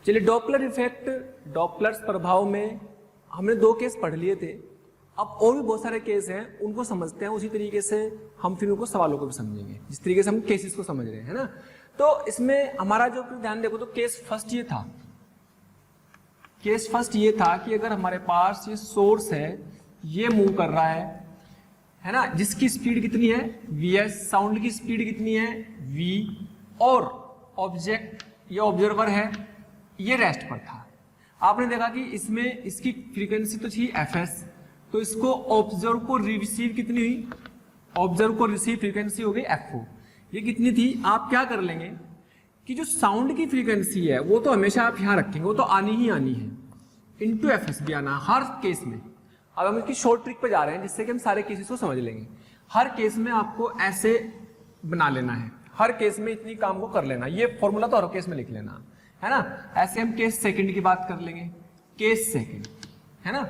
चलिए Doppler effect, Doppler's प्रभाव में हमने 2 केस पढ़ लिए थे। अब और भी बहुत सारे केस हैं, उनको समझते हैं। उसी तरीके से हम फिर उनको सवालों को भी समझेंगे, जिस तरीके से हम केसेस को समझ रहे हैं, है ना। तो इसमें हमारा जो ध्यान देखो, तो केस फर्स्ट ये था, केस फर्स्ट ये था कि अगर हमारे पास ये सोर्स है, ये मूव कर रहा है ना, जिसकी स्पीड कितनी है vs, साउंड की स्पीड कितनी है v, और ऑब्जेक्ट ये ऑब्जर्वर है, ये रेस्ट पर था। आपने देखा कि इसमें इसकी फ्रीक्वेंसी तो थी fs, तो इसको ऑब्जर्व को रिसीव कितनी हुई, ऑब्जर्व को रिसीव फ्रीक्वेंसी हो गई fo। ये कितनी थी, आप क्या कर लेंगे कि जो साउंड की फ्रीक्वेंसी है वो तो हमेशा आप यहाँ रखेंगे, वो तो आनी ही आनी है, इंटू fs भी आना हर केस में। अब हम इसकी शॉर्ट ट्रिक पे जा रहे हैं, जिससे कि हम सारे केसेस को समझ लेंगे। हर केस में आपको ऐसे बना लेना है, हर केस में इतनी काम को कर लेना, ये फॉर्मूला तो हर केस में लिख लेना, है ना। ऐसे हम केस सेकंड की बात कर लेंगे, केस सेकंड, है ना,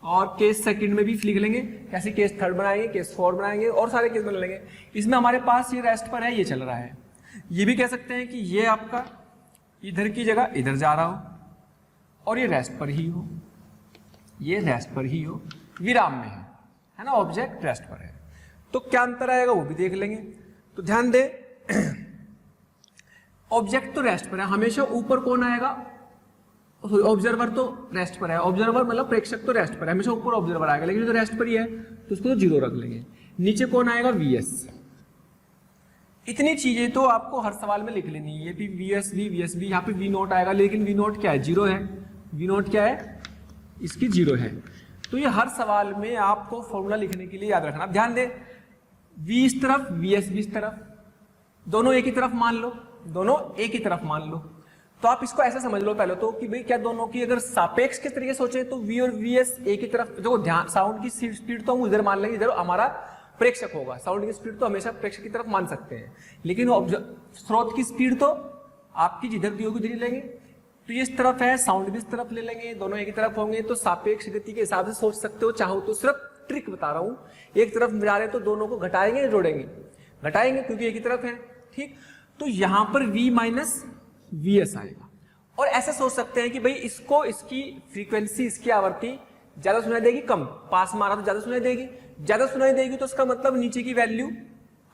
और केस सेकंड में भी लिख लेंगे कैसे, केस थर्ड बनाएंगे, केस फोर्थ बनाएंगे, और सारे केस बना लेंगे। इसमें हमारे पास ये रेस्ट पर है, ये चल रहा है। ये भी कह सकते हैं कि ये आपका इधर की जगह इधर जा रहा हो, और ये रेस्ट पर ही हो, ये रेस्ट पर ही हो, विराम में है ना, ऑब्जेक्ट रेस्ट पर है। तो क्या अंतर आएगा वो भी देख लेंगे। तो ध्यान दे, ऑब्जेक्ट तो रेस्ट पर है, हमेशा ऊपर कौन आएगा, ऑब्जर्वर तो रेस्ट पर है, ऑब्जर्वर मतलब प्रेक्षक तो रेस्ट पर है, हमेशा ऊपर ऑब्जर्वर आएगा, लेकिन जो रेस्ट पर ही है तो उसको तो 0 रख लेंगे। नीचे कौन आएगा, vs। इतनी चीजें तो आपको हर सवाल में लिख लेनी है। ये भी vs भी, यहाँ पे v नोट आएगा, लेकिन v नोट क्या है, 0 है, v नोट क्या है, इसकी 0 है। तो ये हर सवाल में आपको फॉर्मूला लिखने के लिए याद रखना। ध्यान दे, v इस तरफ, vs भी इस तरफ, दोनों एक ही तरफ मान लो, दोनों एक ही तरफ मान लो। तो आप इसको ऐसा समझ लो पहले तो कि भाई क्या दोनों की अगर सापेक्ष के तरीके सोचे तो v और vs एक ही तरफ। देखो ध्यान, साउंड की स्पीड तो हम उधर मान लेंगे, इधर हमारा प्रेक्षक होगा, साउंड की स्पीड तो हमेशा प्रेक्षक की तरफ मान सकते हैं, लेकिन स्रोत की स्पीड तो आपकी जिधर दी होगी उधर ही लेंगे। तो ये इस तरफ है, साउंड भी इस तरफ ले लेंगे, दोनों एक ही तरफ होंगे। तो सापेक्ष गति के हिसाब से सोच सकते हो, चाहो तो सिर्फ ट्रिक बता रहा हूं, एक तरफ जा रहे हैं तो दोनों को घटाएंगे या जोड़ेंगे, घटाएंगे क्योंकि एक ही तरफ है, ठीक। तो यहां पर v माइनस vs आएगा। और ऐसे सोच सकते हैं कि भाई इसको, इसकी फ्रीक्वेंसी, इसकी आवृत्ति ज्यादा सुनाई देगी, कम, पास मारा तो ज्यादा सुनाई देगी, ज्यादा सुनाई देगी तो इसका मतलब नीचे की वैल्यू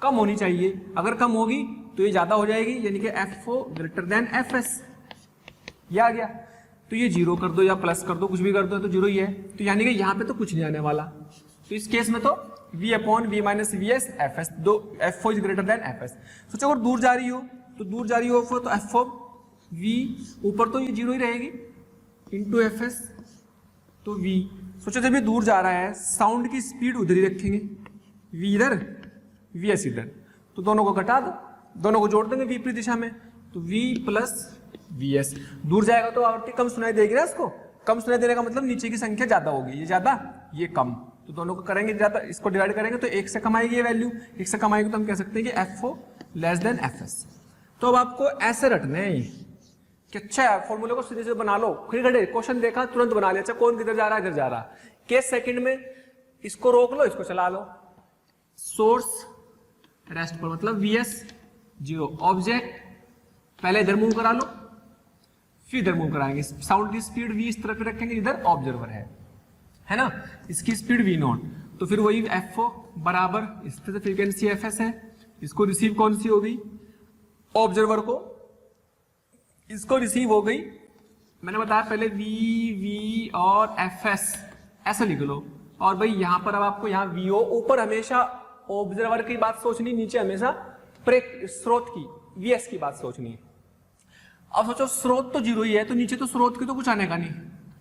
कम होनी चाहिए। अगर कम होगी तो ये ज्यादा हो जाएगी, यानी कि fo ग्रेटर देन fs। ये आ गया, तो ये 0 कर दो या प्लस कर दो, कुछ भी कर दो, तो 0 ही है। तो यानी कि यहाँ पे तो कुछ नहीं आने वाला। तो इस केस में तो v upon v minus vs fs, दो fo is greater than fs। सोचो अगर दूर जा रही हो तो दूर जा रही हो तो fo v, ऊपर तो ये 0 ही रहेगी, इंटू fs, तो v। सोचो जब ये दूर जा रहा है, साउंड की स्पीड उधर ही रखेंगे, v इधर, vs इधर, तो दोनों को घटा दो, दोनों को जोड़ देंगे विपरीत दिशा में, तो v प्लस vs। दूर जाएगा तो आवृत्ति कम सुनाई देगी ना, इसको कम सुनाई देने का मतलब नीचे की संख्या ज्यादा होगी, ये ज्यादा ये कम, तो दोनों को करेंगे ज्यादा, इसको डिवाइड करेंगे तो 1 से कम आएगी ये वैल्यू, 1 से कम आएगी तो हम कह सकते हैं कि fo लेस देन fs। तो अब आपको ऐसे रटना है कि अच्छा है, फॉर्मूले को सीधे से बना लो, फिर घटे क्वेश्चन देखा तुरंत बना लिया, अच्छा कौन किधर जा रहा है, इधर जा रहा। केस सेकंड में इसको रोक लो, इसको चला लो, सोर्स रेस्ट पर मतलब vs 0, ऑब्जेक्ट पहले इधर मूव करा लो, फिर इधर मूव कराएंगे, साउंड की स्पीड v इस तरफ रखेंगे, इधर ऑब्जर्वर है ना, इसकी स्पीड v नॉट, तो फिर वही fo बराबर इस तरह से फ्रीक्वेंसी fs है, इसको रिसीव कौन सी होगी, ऑब्जर्वर को, इसको रिसीव हो गई, मैंने बताया पहले v और fs ऐसा लिख लो। और भाई यहां पर अब आपको यहाँ vo, ऊपर हमेशा ऑब्जर्वर की बात सोचनी, नीचे हमेशा स्रोत की vs की बात सोचनी। अब सोचो स्रोत तो 0 ही है, तो नीचे तो स्रोत की तो कुछ आने का नहीं,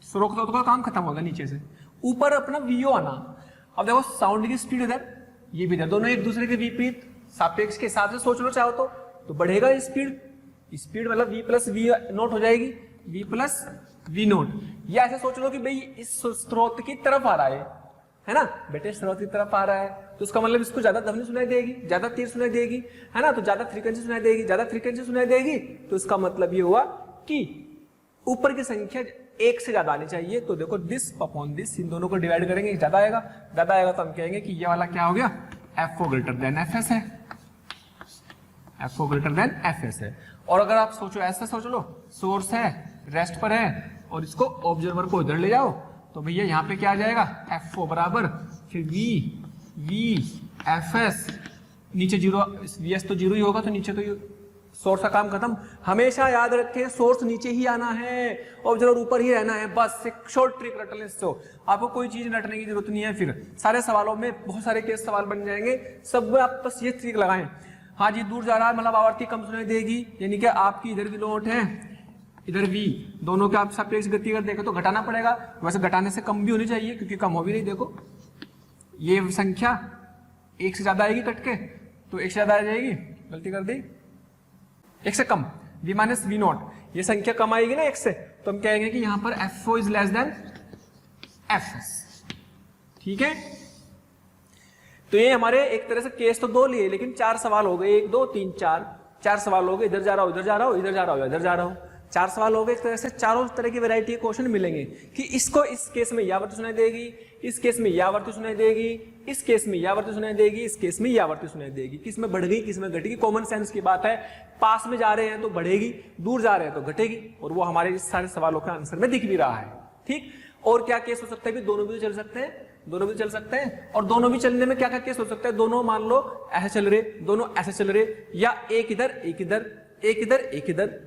स्रोत का काम खत्म होगा नीचे से, ऊपर अपना vo आना। अब देखो साउंड की स्पीड इधर, ये भी इधर, दोनों एक दूसरे के विपरीत सापेक्ष के हिसाब से सोच लो चाहो तो बढ़ेगा स्पीड, स्पीड मतलब v प्लस v नोट हो जाएगी, v प्लस v नोट। या ऐसे सोच लो कि भाई इस स्रोत की तरफ आ रहा है ना, बेटे स्रोत की तरफ आ रहा है, तो उसका मतलब इसको ज्यादा ध्वनि सुनाई देगी, ज्यादा तीव्र सुनाई देगी, है ना, तो ज्यादा फ्रीक्वेंसी सुनाई देगी, ज्यादा फ्रीक्वेंसी सुनाई देगी, तो इसका मतलब ये हुआ कि ऊपर की संख्या 1 से ज्यादा आनी चाहिए। तो देखो दिस अपॉन दिस, इन दोनों को डिवाइड करेंगे, ज्यादा आएगा तो हम कहेंगे कि ये वाला क्या हो गया, fo ग्रेटर देन fs है। F O greater than F S है। और अगर आप सोचो ऐसा सोच लो, सोर्स है, रेस्ट पर है, और इसको ऑब्जर्वर को इधर ले जाओ, तो भैया यहाँ पे क्या आ जाएगा, एफ ओ बराबर फिर वी एफ एस, नीचे जीरो, वी एस तो जीरो ही होगा, तो नीचे तो सोर्स का काम खत्म। हमेशा याद रखें सोर्स नीचे ही आना है, ऑब्जर्वर ऊपर ही रहना है, बस एक शॉर्ट ट्रिक रट लें। तो आपको कोई चीज रटने की जरूरत नहीं है, फिर सारे सवालों में बहुत सारे केस सवाल बन जाएंगे, सब में आप बस ये ट्रिक लगाएं। हाँ जी, दूर जा रहा है मतलब आवर्ती कम सुनाई देगी, यानी कि आपकी इधर भी नोट है, इधर भी, दोनों के आप सापेक्ष गति अगर देखें तो घटाना पड़ेगा। वैसे घटाने से कम भी होनी चाहिए क्योंकि कम हो भी नहीं। देखो ये संख्या एक से ज्यादा आएगी कट के, तो एक से ज्यादा आ जाएगी, गलती कर दी, एक से कम v माइनस वी नॉट, ये संख्या कम आएगी ना एक से, तो हम कहेंगे कि यहां पर F O is less than F S. ठीक है, तो ये हमारे एक तरह से केस तो दो लिए, लेकिन 4 सवाल हो गए, 1 2 3 4 सवाल हो गए, इधर जा रहा हूं इधर जा रहा हूं, इधर जा रहा हूं इधर जा रहा हूं, 4 सवाल हो गए। एक तरह से चारों तरह की वैरायटी के क्वेश्चन मिलेंगे कि इसको इस केस में यह आवृत्ति सुनाई देगी, इस केस में यह आवृत्ति सुनाई देगी, इस केस में यह आवृत्ति सुनाई देगी, इस केस में यह आवृत्ति सुनाई देगी, किस में बढ़ गई किस में घटेगी। कॉमन सेंस की बात है, पास में जा रहे हैं तो बढ़ेगी, दूर जा रहे हैं तो घटेगी, और वो हमारे इस सारे सवालों के आंसर में दिख भी रहा है। ठीक, और क्या केस हो सकता है भी, दोनों भी चल सकते हैं, दोनों भी चल सकते हैं। और दोनों भी चलने में क्या क्या केस हो सकता है, दोनों मान लो ऐसे चल रहे, दोनों ऐसे चल रहे, या एक इधर एक इधर, एक इधर एक इधर,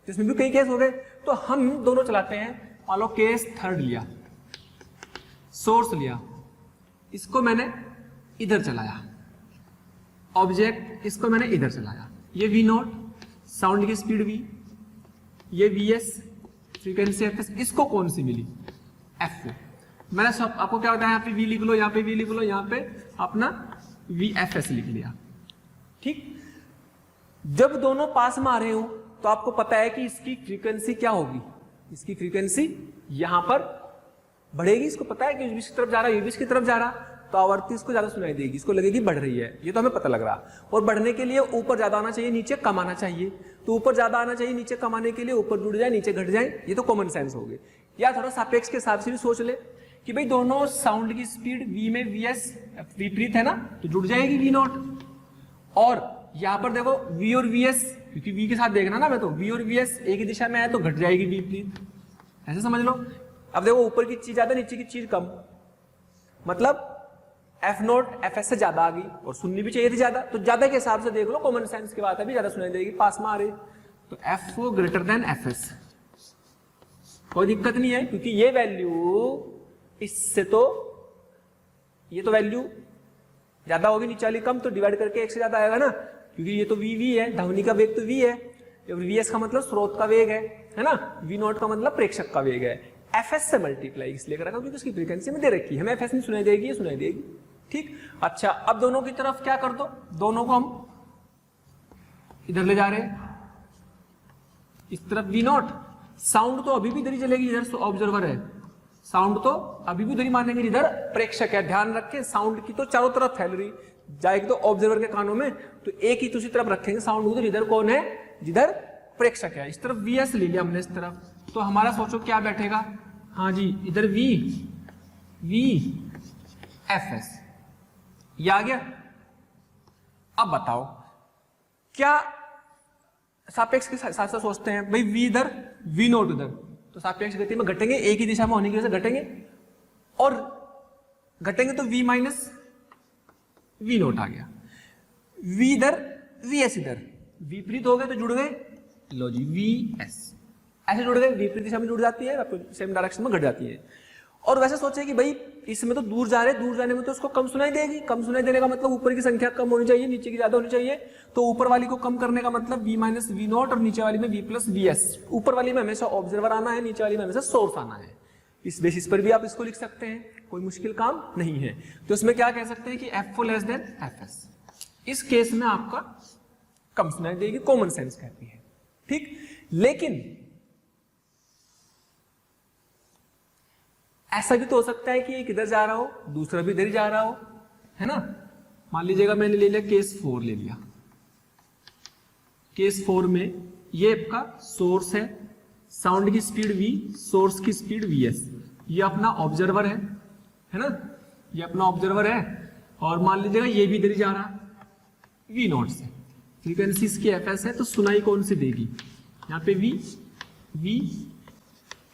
इसमें भी कई केस हो गए। तो हम दोनों चलाते हैं, मान लो केस थर्ड लिया, सोर्स लिया, इसको मैंने इधर चलाया, ऑब्जेक्ट इसको मैंने इधर चलाया, ये वी नॉट साउंड की स्पीड वी, ये V S frequency F S, इसको कौन सी मिली, एफ ओ। मैंने सब आपको क्या होता है, यहाँ पे वी लिख लो, यहाँ पे वी लिख लो, यहाँ पे अपना वी एफ एस लिख लिया। ठीक, जब दोनों पास में आ रहे हो तो आपको पता है कि इसकी फ्रीक्वेंसी क्या होगी, इसकी फ्रीक्वेंसी यहां पर बढ़ेगी, इसको पता है कि इस की तरफ जा रहा है, ये भी इसकी तरफ जा रहा, तो आवर्ती इसको ज्यादा सुनाई देगी, इसको लगेगी बढ़ रही है, ये तो हमें पता लग रहा। और बढ़ने के लिए ऊपर ज्यादा आना चाहिए, नीचे कम आना चाहिए, तो ऊपर ज्यादा आना चाहिए, नीचे कम आने के लिए ऊपर जुड़ जाए नीचे घट जाए, ये तो कॉमन सेंस हो गए। या थोड़ा सापेक्ष के हिसाब से भी सोच ले कि भाई दोनों साउंड की स्पीड v में vs विपरीत है ना, तो जुड़ जाएगी v नॉट। और यहां पर देखो v और vs, क्योंकि v के साथ देखना ना मैं, तो v और vs एक ही दिशा में है तो घट जाएगी v विपरीत, ऐसे समझ लो। अब देखो ऊपर की चीज ज्यादा नीचे की चीज कम, मतलब f नॉट एफ एस से ज्यादा आ गई, और सुननी भी चाहिए थी ज्यादा, तो ज्यादा के हिसाब से देख लो, कॉमन सेंस की बात है भी, ज्यादा सुनाई देगी, पास में आ रही, तो F O greater than F S, कोई दिक्कत नहीं है, क्योंकि ये वैल्यू इससे तो ये तो वैल्यू ज्यादा होगी, नीचे वाली कम, तो डिवाइड करके एक से ज्यादा आएगा ना, क्योंकि ये तो वी है, ध्वनि का वेग तो वी है, वी एस का मतलब स्रोत का वेग है ना, वी नॉट का मतलब प्रेक्षक का वेग है, एफ एस से मल्टीप्लाई इसलिए करेगा क्योंकि उसकी फ्रीक्वेंसी में दे रखी है, हमें एफ एस नहीं सुनाई देगी, ये सुनाई देगी। ठीक, अच्छा अब दोनों की तरफ क्या कर दो, दोनों को हम इधर ले जा रहे हैं, इस तरफ वी नॉट, साउंड तो अभी भी इधर ही चलेगी, इधर ऑब्जर्वर है, साउंड तो अभी भी उधर ही मानेंगे जिधर प्रेक्षक है। ध्यान रखें साउंड की तो चारों तरफ फैल रही जाएगी, तो ऑब्जर्वर के कानों में, तो एक ही दूसरी तरफ रखेंगे साउंड उधर, इधर कौन है, जिधर प्रेक्षक है। इस तरफ वी एस ले लिया हमने इस तरफ, तो हमारा सोचो क्या बैठेगा, हाँ जी इधर वी एफ एस, ये आ गया। अब बताओ क्या सापेक्ष के साथ साथ सोचते हैं भाई, वी इधर वी नॉट उधर, तो सापेक्ष गति में घटेंगे, एक ही दिशा में होने की वजह से घटेंगे, और घटेंगे तो v माइनस वी नॉट आ गया, v इधर वी एस इधर, विपरीत हो गए तो जुड़ गए, लो जी वी एस ऐसे जुड़ गए, विपरीत दिशा में जुड़ जाती है, आपको सेम डायरेक्शन में घट जाती है। और वैसे सोचे कि भाई इसमें तो दूर जा रहे, दूर जाने में तो उसको कम सुनाई देगी, कम सुनाई देने का मतलब ऊपर की संख्या कम होनी चाहिए, नीचे की ज्यादा होनी चाहिए, तो ऊपर वाली को कम करने का मतलब v माइनस वी नॉट, और नीचे वाली में v प्लस वी एस। ऊपर वाली में हमेशा ऑब्जर्वर आना है, नीचे वाली में हमेशा सोर्स आना है, इस बेसिस पर भी आप इसको लिख सकते हैं, कोई मुश्किल काम नहीं है। तो इसमें क्या कह सकते हैं कि F O less than F S, इस केस में आपका कम सुनाई देगी, कॉमन सेंस कहती है। ठीक, लेकिन ऐसा भी तो हो सकता है कि एक इधर जा रहा हो, दूसरा भी इधर ही जा रहा हो, है ना। मान लीजिएगा मैंने ले लिया केस 4 ले लिया, केस 4 में ये आपका सोर्स है, साउंड की स्पीड v, सोर्स की स्पीड vs, ये अपना ऑब्जर्वर है ना, ये अपना ऑब्जर्वर है, और मान लीजिएगा ये भी इधर ही जा रहा v नॉट से, फ्रीक्वेंसी इसकी एफएस है, तो सुनाई कौन सी देगी, यहाँ पे वी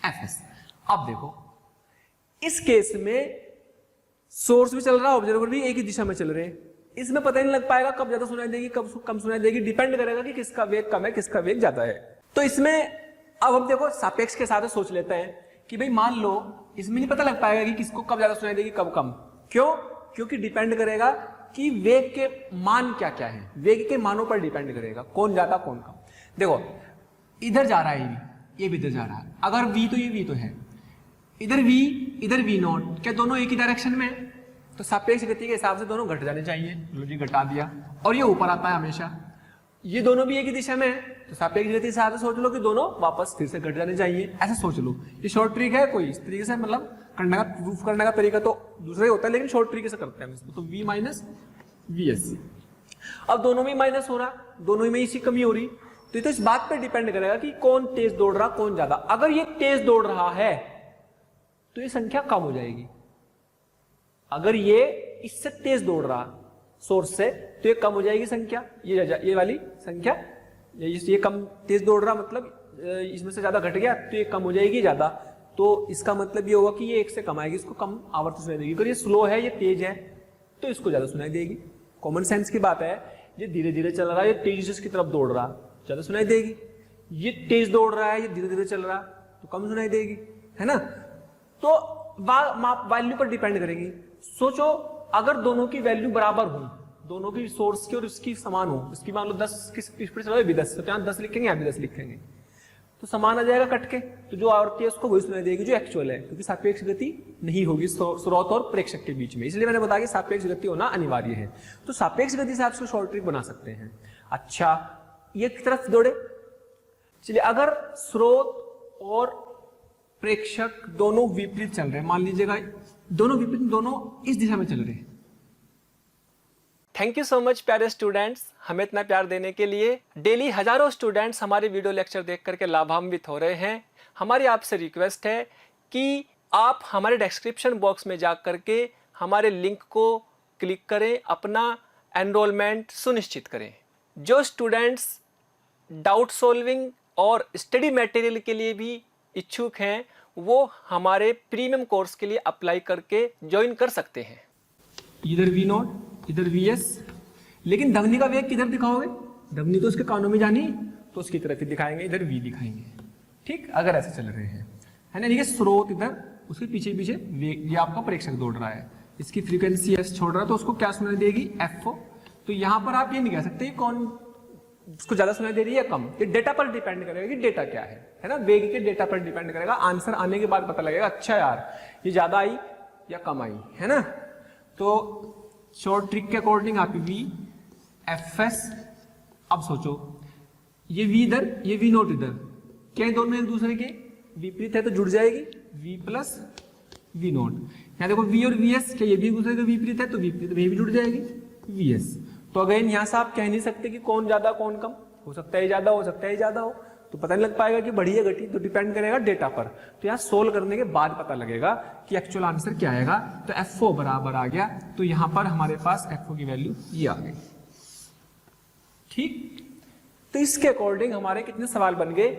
एफएस। अब देखो इस केस में सोर्स भी चल रहा है, ऑब्जर्वर भी एक ही दिशा में चल रहे हैं, इसमें पता ही नहीं लग पाएगा कब ज्यादा सुनाई देगी कब कम सुनाई देगी, डिपेंड करेगा कि किसका वेग कम है किसका वेग ज्यादा है। तो इसमें अब हम देखो सापेक्ष के साथ सोच लेते हैं कि भाई मान लो इसमें नहीं पता लग पाएगा कि किसको कब ज्यादा सुनाई देगी कब कम, क्यों, क्योंकि डिपेंड करेगा कि वेग के मान क्या क्या है, वेग के मानों पर डिपेंड करेगा कौन ज्यादा कौन कम। देखो इधर जा रहा है ये भी इधर जा रहा है, अगर v तो ये v तो है, इधर v नॉट, क्या दोनों एक ही डायरेक्शन में है, तो सापेक्ष गति के हिसाब से दोनों घट जाने चाहिए, लो जी घटा दिया, और ये ऊपर आता है हमेशा, ये दोनों भी एक ही दिशा में है, तो सापेक्ष गति के हिसाब से सोच लो कि दोनों वापस फिर से घट जाने चाहिए, ऐसा सोच लो। ये शॉर्ट ट्रिक है, कोई इस तरीके से मतलब करने का प्रूफ करने का तरीका तो दूसरा ही होता है, लेकिन शॉर्ट तरीके से करते हैं इसको। तो v माइनस वी एस, अब दोनों में माइनस हो रहा, दोनों में इसी कमी हो रही, तो इस बात पर डिपेंड करेगा कि कौन तेज दौड़ रहा कौन ज्यादा। अगर ये तेज दौड़ रहा है तो ये संख्या कम हो जाएगी, अगर ये इससे तेज दौड़ रहा सोर्स से तो ये कम हो जाएगी संख्या, ये वाली संख्या, ये कम तेज दौड़ रहा मतलब इसमें से ज्यादा घट गया तो ये कम हो जाएगी ज्यादा, तो इसका मतलब ये होगा कि ये एक से कम आएगी, इसको कम आवर्त सुनाई देगी। अगर ये स्लो है ये तेज है तो इसको ज्यादा सुनाई देगी, कॉमन सेंस की बात है। ये धीरे धीरे चल रहा है, ये तेजी की तरफ दौड़ रहा, ज्यादा सुनाई देगी, ये तेज दौड़ रहा है, ये धीरे धीरे चल रहा तो कम सुनाई देगी, है ना। तो वैल्यू पर डिपेंड करेगी। सोचो अगर दोनों की वैल्यू बराबर हो, दोनों की सोर्स की और उसकी समान हो, इसकी मान लो 10 की स्पीड चला भी 10, तो यहाँ 10 लिखेंगे यहाँ भी 10 लिखेंगे, तो समान आ जाएगा कट के, तो जो आवृत्ति है उसको वही सुनाई देगी जो एक्चुअल है, क्योंकि सापेक्ष गति नहीं होगी स्रोत और प्रेक्षक के बीच में, इसलिए मैंने बताया कि सापेक्ष गति होना अनिवार्य है। तो सापेक्ष गति से आप इसको शॉर्ट ट्रिक बना सकते हैं। अच्छा ये की तरफ दौड़े, चलिए अगर स्रोत और प्रेक्षक दोनों विपरीत चल रहे हैं, मान लीजिएगा दोनों विपरीत, दोनों इस दिशा में चल रहे हैं। थैंक यू सो मच प्यारे स्टूडेंट्स, हमें इतना प्यार देने के लिए। डेली हजारों स्टूडेंट्स हमारे वीडियो लेक्चर देख करके लाभान्वित हो रहे हैं। हमारी आपसे रिक्वेस्ट है कि आप हमारे डिस्क्रिप्शन बॉक्स में जा करके हमारे लिंक को क्लिक करें, अपना एनरोलमेंट सुनिश्चित करें। जो स्टूडेंट्स डाउट सॉल्विंग और स्टडी मटेरियल के लिए भी इच्छुक हैं वो हमारे प्रीमियम कोर्स के लिए अप्लाई करके ज्वाइन कर सकते हैं। इधर वी नॉट इधर वी एस, लेकिन धमनी का वेग किधर दिखाओगे, धमनी तो उसके कानों में जानी तो उसकी तरफ ही दिखाएंगे, इधर वी दिखाएंगे, ठीक, अगर ऐसे चल रहे हैं, है ना। देखिए स्रोत इधर, उसके पीछे पीछे वेग, ये आपका प्रेक्षक दौड़ रहा है, इसकी फ्रीक्वेंसी एस छोड़ रहा है तो उसको क्या सुनाई देगी, एफ ओ। तो यहाँ पर आप ये नहीं कह सकते कौन उसको ज्यादा सुनाई दे रही है या कम, ये डेटा पर डिपेंड करेगा कि डेटा क्या है ना, वेग के डेटा पर डिपेंड करेगा। आंसर आने के बाद पता लगेगा अच्छा यार ये ज्यादा आई या कम आई, है ना। तो शॉर्ट ट्रिक के अकॉर्डिंग आप वी एफ एस, अब सोचो ये वी इधर ये वी नोट इधर, क्या दोनों एक दूसरे के विपरीत है तो जुड़ जाएगी, वी प्लस वी नोट। यहाँ देखो वी और वी एस, क्या ये भी एक दूसरे के विपरीत है तो विपरीत भी जुड़ जाएगी वी एस। तो अगेन यहाँ से आप कह नहीं सकते कि कौन ज्यादा कौन कम, हो सकता है ज्यादा हो सकता है ज्यादा हो, तो पता नहीं लग पाएगा कि बढ़ी है घटी, तो डिपेंड करेगा डेटा पर। तो यहाँ सोल्व करने के बाद पता लगेगा कि एक्चुअल आंसर क्या आएगा। तो एफ बराबर आ गया, तो यहाँ पर हमारे पास एफ की वैल्यू ये आ गई, ठीक। तो इसके अकॉर्डिंग हमारे कितने सवाल बन गए,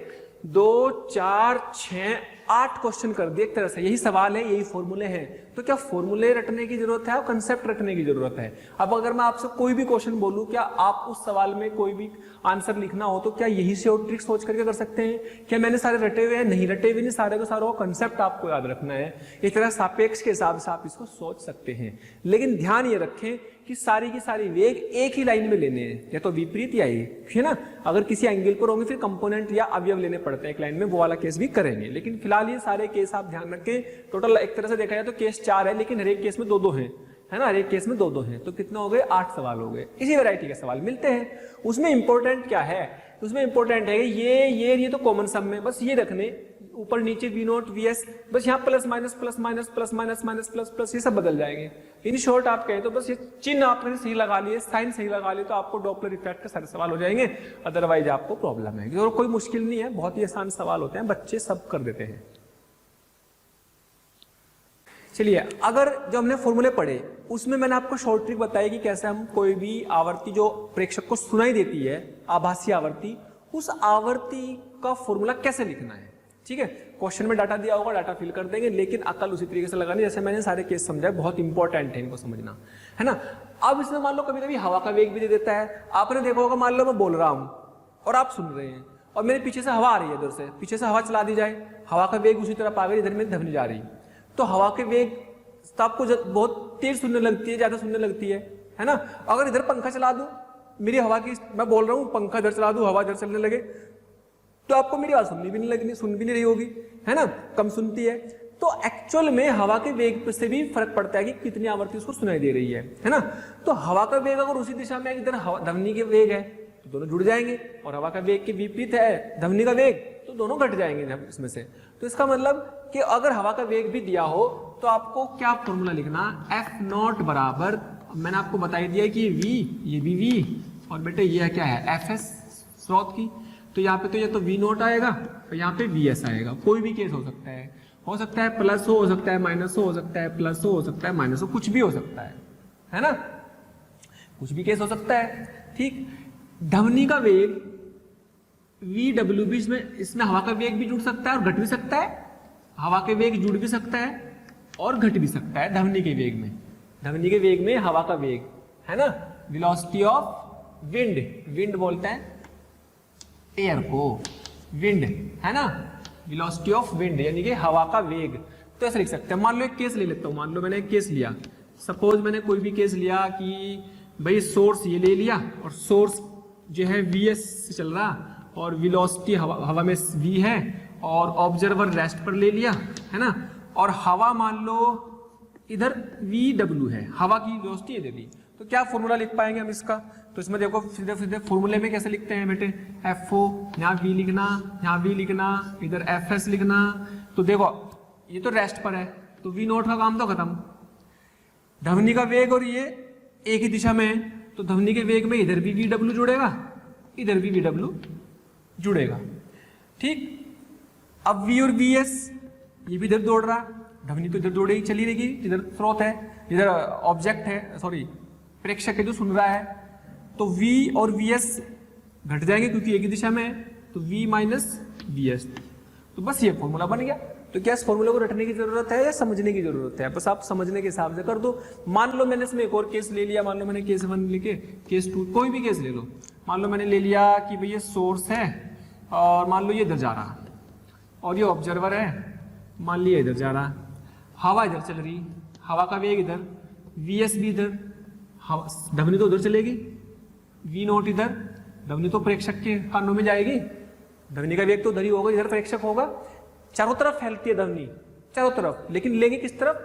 2 4 6 8 क्वेश्चन कर दिए एक तरह से। यही सवाल है, यही फॉर्मूले हैं। तो क्या फॉर्मूले रटने की जरूरत है और कंसेप्ट रटने की जरूरत है। अब अगर मैं आपसे कोई भी क्वेश्चन बोलूं, क्या आप उस सवाल में कोई भी आंसर लिखना हो तो क्या यही से और ट्रिक सोच करके कर सकते हैं? क्या मैंने सारे रटे हुए हैं? नहीं रटे हुए नहीं, सारे को सारा कंसेप्ट आपको याद रखना है। इस तरह सापेक्ष के हिसाब से आप इसको सोच सकते हैं, लेकिन ध्यान ये रखें कि सारी की सारी वेग एक ही लाइन में लेने हैं, या तो विपरीत या एक, है ना। अगर किसी एंगल पर होंगे फिर कंपोनेंट या अवयव लेने पड़ते हैं एक लाइन में, वो वाला केस भी करेंगे। लेकिन फिलहाल ये सारे केस आप ध्यान रखें। टोटल एक तरह से देखा जाए तो केस 4 है, लेकिन हर एक केस में 2-2 हैं, है ना। हर एक केस में 2-2 हैं, तो कितना हो गए 8 सवाल हो गए। इसी वैरायटी के सवाल मिलते हैं। उसमें इंपॉर्टेंट क्या है, उसमें इंपॉर्टेंट है ये तो कॉमन सम में बस ये रखने, ऊपर नीचे वी नोट वी एस, बस यहाँ plus minus plus minus plus minus minus plus plus ये सब बदल जाएंगे। इन शॉर्ट आप कहें तो बस ये चिन्ह आपने सही लगा लिए, साइन सही लगा लिए, तो आपको डॉपलर इफेक्ट के सारे सवाल हो जाएंगे। अदरवाइज आपको प्रॉब्लम है। और कोई मुश्किल नहीं है, बहुत ही आसान सवाल होते हैं, बच्चे सब कर देते हैं। चलिए, अगर जो हमने फॉर्मूले पढ़े, उसमें मैंने आपको शॉर्ट ट्रिक बताई कि कैसे हम कोई भी आवर्ती जो प्रेक्षक को सुनाई देती है, आभासी आवर्ती, उस आवर्ती का फॉर्मूला कैसे लिखना है। ठीक है, क्वेश्चन में डाटा दिया होगा, डाटा फिल कर देंगे, लेकिन अकल उसी तरीके से लगानी जैसे मैंने सारे केस समझाए, बहुत इंपॉर्टेंट है इनको समझना, है ना। अब इसमें मान लो कभी कभी हवा का वेग भी दे देता है। आपने देखा होगा, मान लो मैं बोल रहा हूं और आप सुन रहे हैं और मेरे पीछे से हवा आ रही है, इधर से पीछे से हवा चला दी जाए, हवा का वेग उसी तरफ आ गई, इधर मेरी ध्वनि जा रही, तो हवा के वेग तो आपको बहुत तेज सुनने लगती है, ज्यादा सुनने लगती है ना। अगर इधर पंखा चला दूं, मेरी हवा की, मैं बोल रहा हूं, पंखा इधर चला दूं, हवा इधर चलने लगे, तो आपको मेरी आवाज सुननी भी नहीं लगनी, सुन भी नहीं रही होगी, है ना, कम सुनती है। तो एक्चुअल में हवा के वेग से भी फर्क पड़ता है कि कितनी आवृत्ति उसको सुनाई दे रही है ना। तो हवा का वेग अगर उसी दिशा में, इधर ध्वनि के वेग है तो दोनों जुड़ जाएंगे, और हवा का वेग के विपरीत है ध्वनि का वेग, तो दोनों घट जाएंगे इसमें से। तो इसका मतलब कि अगर हवा का वेग भी दिया हो तो आपको क्या फॉर्मूला लिखना, F0 बराबर, मैंने आपको बता दिया कि ये V, ये भी V, और बेटे ये क्या है Fs स्रोत की, तो यहाँ पे तो ये तो V0 आएगा और यहाँ पे Vs आएगा। कोई भी केस हो सकता है प्लस हो सकता है माइनस हो सकता है, प्लस हो सकता है माइनस हो, कुछ भी हो सकता है ना, कुछ भी केस हो सकता है। ठीक, ध्वनि का वेग VW भी इसमें हवा का वेग भी जुड़ सकता है और घट भी सकता है, हवा के वेग जुड़ भी सकता है और घट भी सकता है ध्वनि के वेग में। ध्वनि के वेग में हवा का वेग, है ना, वेलोसिटी ऑफ विंड, विंड बोलते हैं एयर को, विंड, है ना, वेलोसिटी ऑफ विंड यानी कि हवा का वेग। तो ऐसे लिख सकते हैं। मान लो एक केस ले लेता हूं, मान लो मैंने एक केस लिया, सपोज मैंने कोई भी केस लिया कि भाई सोर्स ये ले लिया और सोर्स जो है Vs से चल रहा और वेलोसिटी हवा में V है और ऑब्जर्वर रेस्ट पर ले लिया, है ना, और हवा मान लो इधर VW है, हवा की वेलोसिटी ये दे दी, तो क्या फॉर्मूला लिख पाएंगे हम इसका। तो इसमें देखो सीधे सीधे फॉर्मूले में कैसे लिखते हैं बेटे, FO, यहाँ V लिखना, यहाँ V लिखना, इधर FS लिखना। तो देखो ये तो रेस्ट पर है तो V0 का काम तो खत्म, ध्वनि का वेग और ये एक ही दिशा में है, तो ध्वनि के वेग में इधर भी VW जुड़ेगा, इधर भी VW जुड़ेगा। ठीक, अब V और VS ये भी इधर दौड़ रहा, ध्वनि तो इधर दौड़ेगी, चली रहेगी, इधर स्रोत है, इधर ऑब्जेक्ट है, सॉरी प्रेक्षक है जो सुन रहा है, तो V और VS घट जाएंगे क्योंकि एक ही दिशा में है, तो V माइनस VS। तो बस ये फॉर्मूला बन गया। तो क्या इस फॉर्मूले को रटने की जरूरत है या समझने की जरूरत है, बस आप समझने के हिसाब से कर दो। मान लो मैंने इसमें एक और केस ले लिया, मान लो मैंने केस 1 लिखे, केस 2, कोई भी केस ले लो। मान लो मैंने ले लिया कि भाई ये सोर्स है और मान लो ये इधर जा रहा और ये ऑब्जर्वर है, मान लिया इधर जा रहा, हवा इधर चल रही, हवा का वेग इधर, VS भी इधर, ध्वनि तो उधर चलेगी, V0 इधर, ध्वनि तो प्रेक्षक के कानों में जाएगी, ध्वनि का वेग तो उधर ही होगा, इधर प्रेक्षक होगा, चारों तरफ फैलती है ध्वनि, चारों तरफ, लेकिन लेंगे किस तरफ,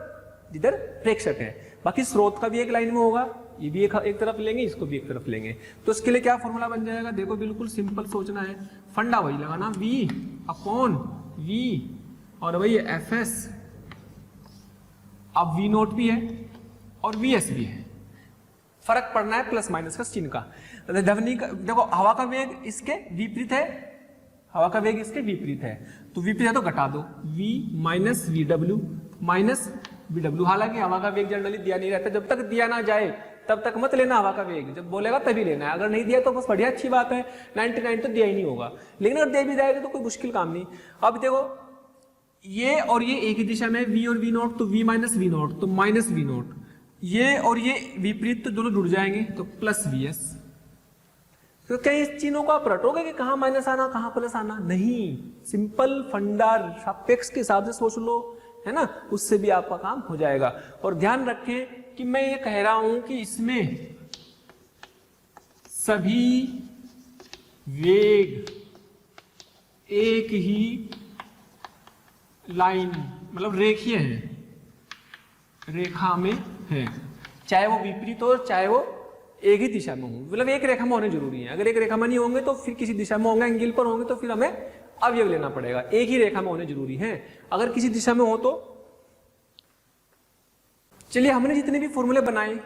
जिधर प्रेक्षक है। बाकी स्रोत का भी एक लाइन में होगा, ये भी एक तरफ लेंगे, इसको भी एक तरफ लेंगे। तो इसके लिए क्या फॉर्मूला बन जाएगा, देखो बिल्कुल सिंपल सोचना है, फंडा वही लगाना, V/V और वही FS। अब V0 भी है और VS भी है, फर्क पड़ना है प्लस माइनस का चिन्ह का। ध्वनि का देखो, हवा का वेग इसके विपरीत है, हवा का वेग इसके विपरीत है, तो विपरीत है तो घटा दो, V minus VW minus VW। हालांकि हवा का वेग जनरली दिया नहीं रहता, जब तक दिया ना जाए तब तक मत लेना हवा का वेग, जब बोलेगा तभी लेना है, अगर नहीं दिया तो बस बढ़िया अच्छी बात है, 99 तो दिया ही नहीं होगा, लेकिन अगर दे भी जाएगा तो कोई मुश्किल काम नहीं। अब देखो ये और ये एक ही दिशा में, V और V0, तो V माइनस V0 तो माइनस V0, ये और ये विपरीत तो दोनों जुड़ जाएंगे तो प्लस VS। तो क्या इस चिन्हों को आप रटोगे कि कहाँ माइनस आना कहाँ प्लस आना, नहीं, सिंपल फंडा सापेक्ष के हिसाब से सोच लो, है ना, उससे भी आपका काम हो जाएगा। और ध्यान रखें कि मैं ये कह रहा हूं कि इसमें सभी वेग एक ही लाइन मतलब रेखीय है, रेखा में है, चाहे वो विपरीत हो चाहे वो एक ही दिशा में हो, मतलब एक रेखा में होने जरूरी है। अगर एक रेखा में नहीं होंगे तो फिर किसी दिशा में होंगे, एंगल पर होंगे तो फिर हमें अवयव लेना पड़ेगा, एक ही रेखा में होने जरूरी है। अगर किसी दिशा में हो तो चलिए, हमने जितने भी फॉर्मूले बनाए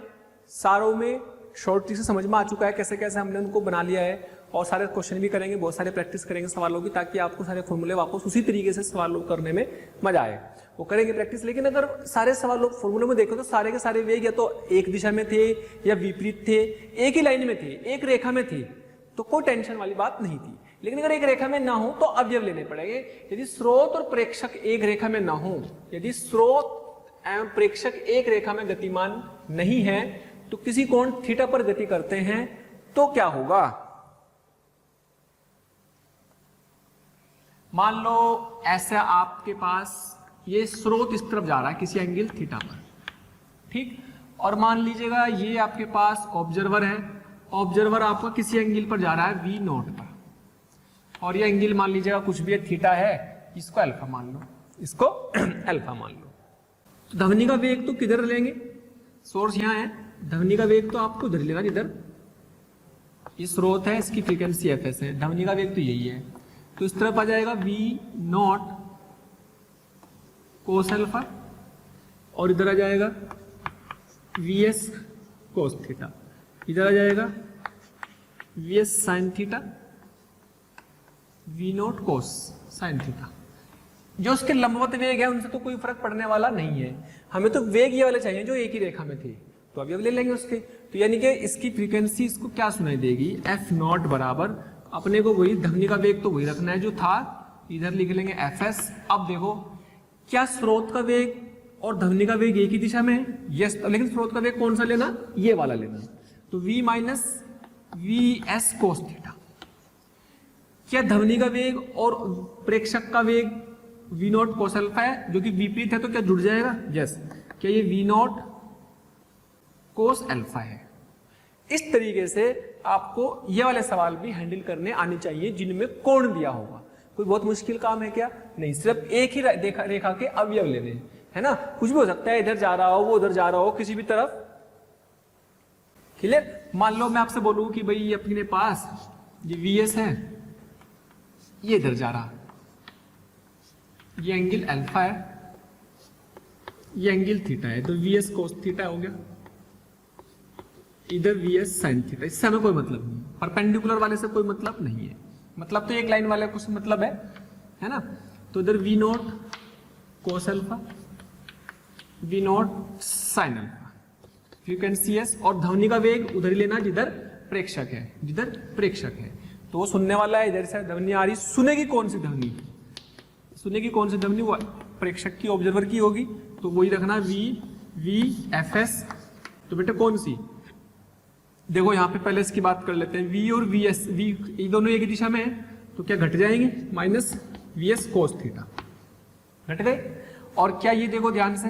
सारों में शॉर्ट ट्रिक से समझ में आ चुका है कैसे कैसे हमने उनको बना लिया है। और सारे क्वेश्चन भी करेंगे, बहुत सारे प्रैक्टिस करेंगे सवालों की, ताकि आपको सारे फॉर्मूले वापस उसी तरीके से सवाल करने में मजा आए। वो करेंगे प्रैक्टिस। लेकिन अगर सारे सवाल फॉर्मूले में देखो तो सारे के सारे वेग या तो एक दिशा में थे या विपरीत थे, एक ही लाइन में थे, एक रेखा में थे, तो कोई टेंशन वाली बात नहीं थी। लेकिन अगर एक रेखा में ना हो तो अवयव लेने पड़ेंगे। यदि स्रोत और प्रेक्षक एक रेखा में ना हो, यदि स्रोत एवं प्रेक्षक एक रेखा में गतिमान नहीं है, तो किसी कोण थीटा पर गति करते हैं तो क्या होगा? मान लो ऐसा आपके पास ये स्रोत इस तरफ जा रहा है किसी एंगल थीटा पर, ठीक, और मान लीजिएगा ये आपके पास ऑब्जर्वर है, ऑब्जर्वर आपका किसी एंगल पर जा रहा है V नॉट पर, और ये एंगल मान लीजिएगा कुछ भी थीटा है, इसको अल्फा मान लो, इसको अल्फा मान लो। ध्वनि का वेग तो किधर लेंगे? सोर्स यहाँ है, ध्वनि का वेग तो आपको इधर लेना, जिधर ये स्रोत है, इसकी फ्रीक्वेंसी fs है, ध्वनि का वेग तो यही है, तो इस तरफ आ जाएगा V नॉट कोस अल्फा, और इधर आ जाएगा Vs कोस थीटा, इधर आ जाएगा Vs sine theta, V not cos sine theta. जो उसके लंबवत वेग है उनसे तो कोई फर्क पड़ने वाला नहीं है, हमें तो वेग ये वाले चाहिए जो एक ही रेखा में थे, तो अभी अब ले लेंगे उसके। तो यानी कि इसकी फ्रीक्वेंसी इसको क्या सुनाई देगी? F नॉट बराबर, अपने को वही ध्वनि का वेग तो वही रखना है जो था, इधर लिख लेंगे Fs। अब देखो क्या स्रोत का वेग और ध्वनि का वेग एक ही दिशा में है? यस, लेकिन स्रोत का वेग कौन सा लेना? ये वाला लेना, तो V minus Vs cos theta. क्या ध्वनि का वेग और प्रेक्षक का वेग V नॉट कोस अल्फा है, जो कि विपरीत है, तो क्या जुड़ जाएगा? यस। क्या ये V नॉट कोस अल्फा है? इस तरीके से आपको ये वाले सवाल भी हैंडल करने आने चाहिए जिनमें कोण दिया होगा। कोई बहुत मुश्किल काम है क्या? नहीं, सिर्फ एक ही रेखा के अवयव लेने हैं, है ना। कुछ भी हो सकता है, इधर जा रहा हो, वो उधर जा रहा हो, किसी भी तरफ। क्लियर? मान लो मैं आपसे बोलूं कि भाई ये अपने पास ये Vs है, ये इधर जा रहा, ये एंगल अल्फा है, ये एंगल थीटा है, तो Vs कोस थीटा हो गया, इधर Vs साइन थीटा। इससे हमें कोई मतलब नहीं, परपेंडिकुलर वाले से कोई मतलब नहीं है, मतलब तो एक लाइन वाले कुछ मतलब है ना। तो इधर V not cos alpha, V not sine alpha, frequency S, और ध्वनि का वेग उधर ही लेना जिधर प्रेक्षक है, जिधर प्रेक्षक है। तो वो सुनने वाला है, इधर से ध्वनि आ रही, सुनेगी कौन सी ध्वनि? सुनेगी कौन सी ध्वनि? वो प्रेक्षक की, ऑब्जर्वर की होगी, तो वही रखना V Fs। तो बेटा कौन सी? देखो यहाँ पे पहले इसकी बात कर लेते हैं। V और Vs, V ये दोनों एक ही दिशा में है, तो क्या घट जाएंगे? माइनस Vs कोस थीटा, घट गए। और क्या ये देखो ध्यान से,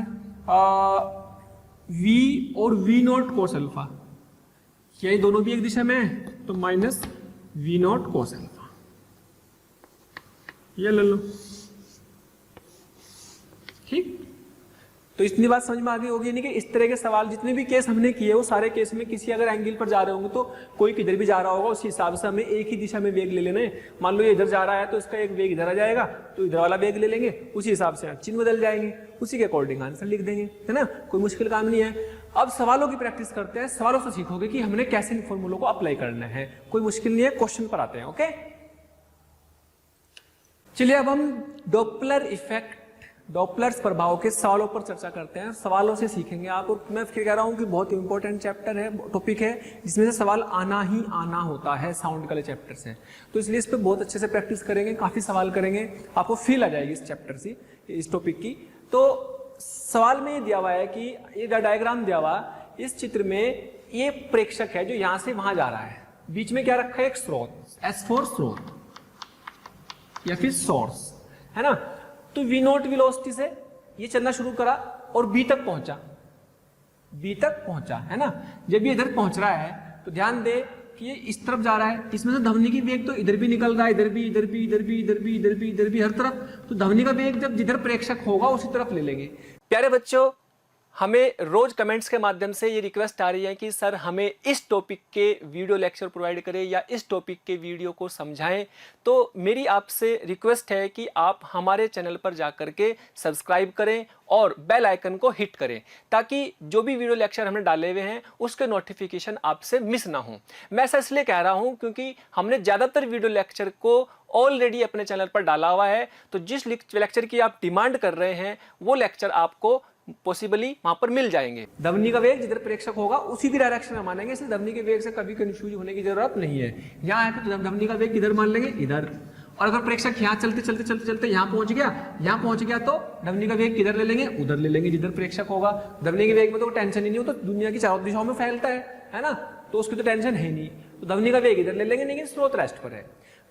V और V नॉट कोस अल्फा, क्या ये दोनों भी एक दिशा में है? तो minus V not cos alpha, ये ले लो, ठीक। तो इतनी बात समझ में आ गई होगी। नहीं कि इस तरह के सवाल जितने भी केस हमने किए वो सारे केस में किसी अगर एंगल पर जा रहे होंगे तो कोई किधर भी जा रहा होगा, उसी हिसाब से हमें एक ही दिशा में वेग ले लेना है। मान लो ये इधर जा रहा है तो इसका एक वेग इधर आ जाएगा, तो इधर वाला वेग ले लेंगे, उसी हिसाब से चिन्ह बदल जाएंगे, उसी के अकॉर्डिंग आंसर लिख देंगे, है ना। कोई मुश्किल काम नहीं है। अब सवालों की प्रैक्टिस करते हैं, सवालों से सीखोगे कि हमने कैसे इन फॉर्मूलों को अप्लाई करना है। कोई मुश्किल नहीं है, क्वेश्चन पर आते हैं। ओके, चलिए अब हम डॉपलर इफेक्ट, डॉपलर्स प्रभाव के सवालों पर चर्चा करते हैं। सवालों से सीखेंगे आप, और मैं फिर कह रहा हूं कि बहुत इंपॉर्टेंट चैप्टर है, टॉपिक है, जिसमें से सवाल आना ही आना होता है साउंड वाले चैप्टर से। तो इसलिए इस पर बहुत अच्छे से प्रैक्टिस करेंगे, काफी सवाल करेंगे, आपको फील आ जाएगी इस चैप्टर से, इस टॉपिक की। तो सवाल में ये दिया हुआ है कि ये डायग्राम दिया हुआ, इस चित्र में ये प्रेक्षक है जो यहां से वहां जा रहा है, बीच में क्या रखा है? एक स्रोत, S4 स्रोत या फिर सोर्स, है ना। तो V नॉट वेलोसिटी से ये चलना शुरू करा और B तक पहुंचा, B तक पहुंचा, है ना। जब ये इधर पहुंच रहा है तो ध्यान दे कि ये इस तरफ जा रहा है, इसमें से ध्वनि की वेग तो इधर भी निकल रहा है, इधर भी, इधर भी, इधर भी, इधर भी, इधर भी, इधर भी, हर तरफ। तो ध्वनि का वेग जब जिधर प्रेक्षक होगा उसी तरफ ले लेंगे। प्यारे बच्चों, हमें रोज कमेंट्स के माध्यम से ये रिक्वेस्ट आ रही है कि सर हमें इस टॉपिक के वीडियो लेक्चर प्रोवाइड करें या इस टॉपिक के वीडियो को समझाएं। तो मेरी आपसे रिक्वेस्ट है कि आप हमारे चैनल पर जाकर के सब्सक्राइब करें और बेल आइकन को हिट करें, ताकि जो भी वीडियो लेक्चर हमने डाले हुए हैं उसके नोटिफिकेशन आपसे मिस ना हो। मैं ऐसा इसलिए कह रहा हूं क्योंकि हमने ज़्यादातर वीडियो लेक्चर को ऑलरेडी अपने चैनल पर डाला हुआ है, तो जिस लेक्चर की आप डिमांड कर रहे हैं वो लेक्चर आपको पॉसिबली वहां पर मिल जाएंगे। ध्वनि का वेग जिधर प्रेक्षक होगा उसी की डायरेक्शन में मानेंगे, इसलिए ध्वनि के वेग से कभी कंफ्यूज होने की जरूरत नहीं है। यहाँ है तो ध्वनि का वेग किधर मान लेंगे, इधर। और अगर प्रेक्षक यहाँ चलते चलते चलते चलते यहाँ पहुंच गया तो ध्वनि का वेग किधर ले लेंगे, उधर ले लेंगे जिधर प्रेक्षक होगा। ध्वनि के वेग में तो टेंशन ही नहीं हो, तो दुनिया की चारों दिशाओं में फैलता है ना, तो उसकी तो टेंशन है नहीं, तो ध्वनि का वेग इधर ले लेंगे, लेकिन स्रोत रेस्ट पर है।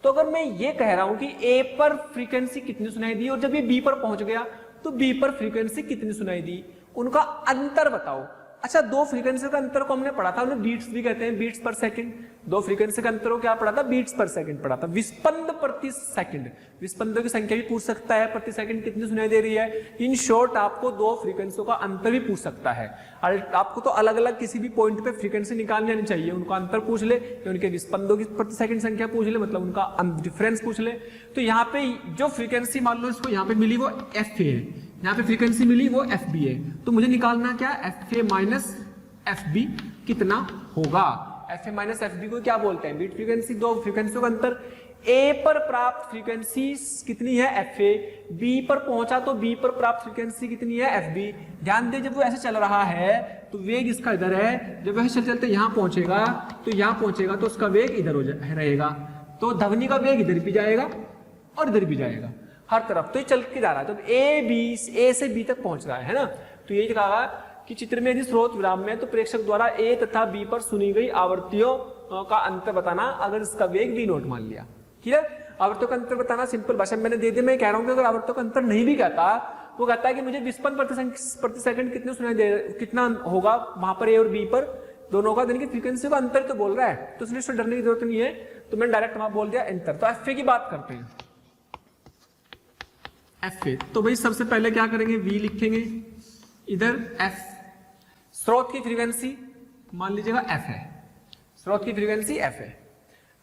तो अगर मैं ये कह रहा हूं कि ए पर फ्रीक्वेंसी कितनी सुनाई दी और जब ये बी पर पहुंच गया तो बी पर फ्रीक्वेंसी कितनी सुनाई दी, उनका अंतर बताओ। अच्छा, दो फ्रीक्वेंसी का अंतर को हमने पढ़ा था, उन्हें बीट्स भी कहते हैं, बीट्स पर सेकंड। दो फ्रीक्वेंसी का अंतर को क्या पढ़ा था, बीट्स पर सेकंड पढ़ा था। विस्पंद प्रति सेकंड, विस्पंदों की संख्या भी पूछ सकता है, प्रति सेकंड कितनी सुनाई दे रही है। इन शॉर्ट आपको दो फ्रीक्वेंसियों का अंतर भी पूछ सकता है। आपको तो अलग अलग किसी भी पॉइंट पे फ्रीक्वेंसी निकालनी आनी चाहिए, उनका अंतर पूछ ले या उनके विस्पंदों की प्रति सेकंड संख्या पूछ ले, मतलब उनका डिफरेंस पूछ ले। तो यहाँ पे जो फ्रीक्वेंसी मान लो इसको यहाँ पे मिली वो एफ है, यहाँ पे फ्रीक्वेंसी मिली वो एफ बी है, तो मुझे निकालना क्या, F A minus F B कितना होगा। F A minus F B को क्या बोलते हैं, बीट फ्रीक्वेंसी, दो फ्रीक्वेंसियों का अंतर। ए पर प्राप्त फ्रीक्वेंसी कितनी है, एफ ए। बी पर पहुंचा तो बी पर प्राप्त फ्रीक्वेंसी कितनी है, एफ बी। ध्यान दे, जब वो ऐसे चल रहा है तो वेग इसका इधर है, जब वह चलते चलते यहाँ पहुंचेगा तो यहाँ पहुंचेगा तो उसका वेग इधर रहेगा, तो ध्वनि का वेग इधर भी जाएगा और इधर भी जाएगा, हर तरफ। तो ये चल के जा रहा है, तो ए से बी तक पहुंच रहा है ना। तो यही कहा कि चित्र में यदि स्रोत विराम में तो प्रेक्षक द्वारा ए तथा बी पर सुनी गई आवृत्तियों का अंतर बताना, अगर इसका वेग वी नोट मान लिया। क्लियर, आवृत्तियों का अंतर बताना सिंपल भाषा में मैंने दे दिया। मैं कह रहा हूं कि अगर आवृत्तियों का अंतर नहीं भी कहता, वो कहता है कि मुझे विस्पंद प्रति सेकंड कितने सुनाई दे, कितना होगा वहां पर ए और बी पर दोनों का, यानी कि फ्रीक्वेंसी का अंतर तो बोल रहा है, तो इसलिए इसको डरने की जरूरत नहीं है। तो मैंने डायरेक्ट वहां बोल दिया अंतर। तो एफ ए की बात करते हैं, एफ ए। तो भाई सबसे पहले क्या करेंगे, वी लिखेंगे, इधर एफ स्रोत की फ्रीक्वेंसी मान लीजिएगा एफ है, स्रोत की फ्रीक्वेंसी एफ है,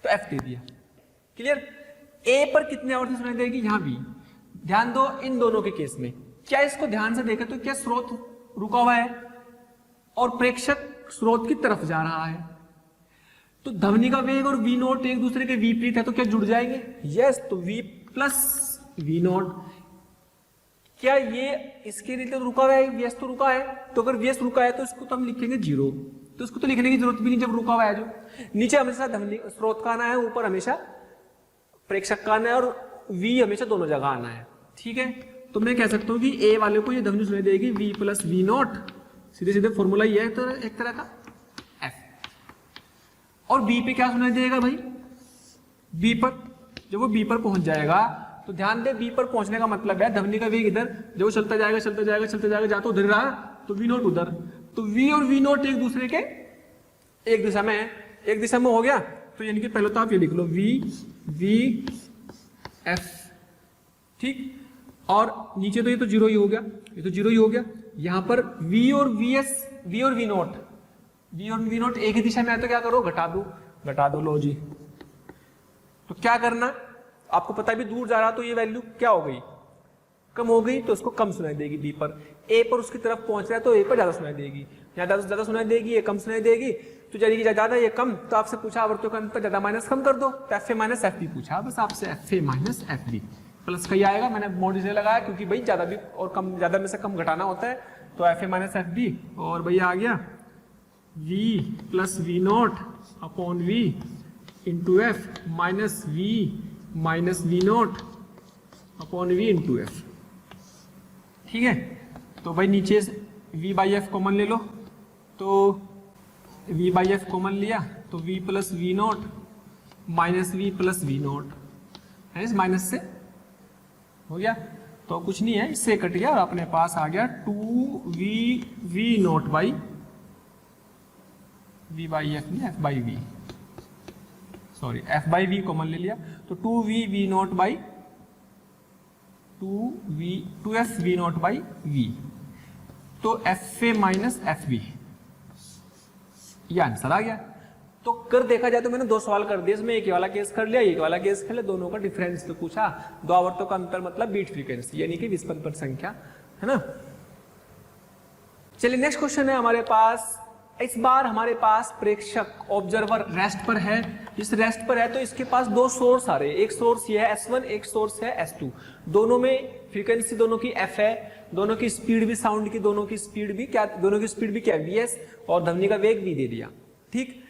तो एफ दे दिया। क्लियर, ए पर कितनी आवृत्ति सुनाई देगी, यहां भी। ध्यान दो इन दोनों के केस में, क्या इसको ध्यान से देखें तो क्या स्रोत रुका हुआ है और प्रेक्षक स्रोत की तरफ जा रहा है, तो ध्वनि का वेग और वी नोट एक दूसरे के विपरीत है, तो क्या जुड़ जाएंगे, यस। तो वी प्लस वी नोट, क्या ये इसके लिए तो रुका हुआ है, व्यस्त तो रुका है, तो अगर व्यस्त रुका है तो इसको तो हम लिखेंगे जीरो, तो इसको तो लिखने की जरूरत भी नहीं जब रुका हुआ है। जो नीचे हमेशा ध्वनि स्रोत का आना है, ऊपर हमेशा प्रेक्षक का आना है, और वी हमेशा दोनों जगह आना है। ठीक है, तो मैं कह सकता हूं कि ए वाले को ये ध्वनि सुनाई देगी वी प्लस वी नोट, सीधे सीधे फॉर्मूला ये है तो एक तरह का एफ। और बी पे क्या सुनाई देगा भाई, बी पर, जब वो बी पर पहुंच जाएगा तो ध्यान दे, बी पर पहुंचने का मतलब है ध्वनि का वेग इधर, जब वो चलता जाएगा चलता जाएगा चलता जाएगा, जा तो उधर रहा तो वी नोट उधर, तो वी और वी नोट एक दूसरे के एक दिशा में है, एक दिशा में हो गया। तो यानी कि पहले तो आप ये लिख लो वी वी एफ, ठीक। और नीचे तो ये तो जीरो ही हो गया, ये तो जीरो ही हो गया। यहां पर वी और वी एस, वी और वी नोट, वी और वी नोट एक ही दिशा में है, तो क्या करो, घटा दो लो जी। तो क्या करना, आपको पता है भी दूर जा रहा तो ये वैल्यू क्या हो गई, कम हो गई, तो उसको कम सुनाई देगी बी पर। ए पर उसकी तरफ पहुंच रहा है तो ए पर ज्यादा सुनाई देगी, ज्यादा सुनाई देगी, ये कम सुनाई देगी, तो जाएगी ज्यादा ये कम। तो आपसे पूछा आवृत्तियों का अंतर, ज्यादा माइनस कम कर दो, तो F A minus F B पूछा, बस आपसे F A minus F B plus का ही आएगा। मैंने मोड इसलिए लगाया क्योंकि भाई ज्यादा भी और कम, ज्यादा में से कम घटाना होता है, तो F A minus F B, और भैया आ गया V plus V nought upon V into F minus V nought upon V into F. ठीक है, तो भाई नीचे v बाई एफ कॉमन ले लो, तो v बाई एफ कॉमन लिया तो v plus V nought minus V plus V nought है, इस माइनस से हो गया, तो कुछ नहीं है, इससे कट गया और अपने पास आ गया 2v nought by v by F नहीं, f by v, sorry f by v common ले लिया, तो 2v nought by 2f v nought by v। तो F A minus F B, ये आंसर आ गया। तो कर देखा जाए तो मैंने दो सवाल कर दिए, इसमें एक वाला केस कर लिया, एक वाला केस कर लिया, दोनों का डिफरेंस तो पूछा। दो आवर्तों का अंतर मतलब बीट फ्रीक्वेंसी, यानी कि विस्पंदन संख्या, है ना। चलिए नेक्स्ट क्वेश्चन है हमारे पास। इस बार हमारे पास प्रेक्षक ऑब्जर्वर रेस्ट पर है। इस रेस्ट पर है तो इसके पास दो सोर्स आ रहे हैं, एक सोर्स ये है S1, एक सोर्स है S2। दोनों में फ्रीक्वेंसी दोनों की F है, दोनों की स्पीड भी साउंड की, दोनों की स्पीड भी क्या, दोनों की स्पीड भी क्या है VS, और ध्वनि का वेग भी दे दिया। ठीक,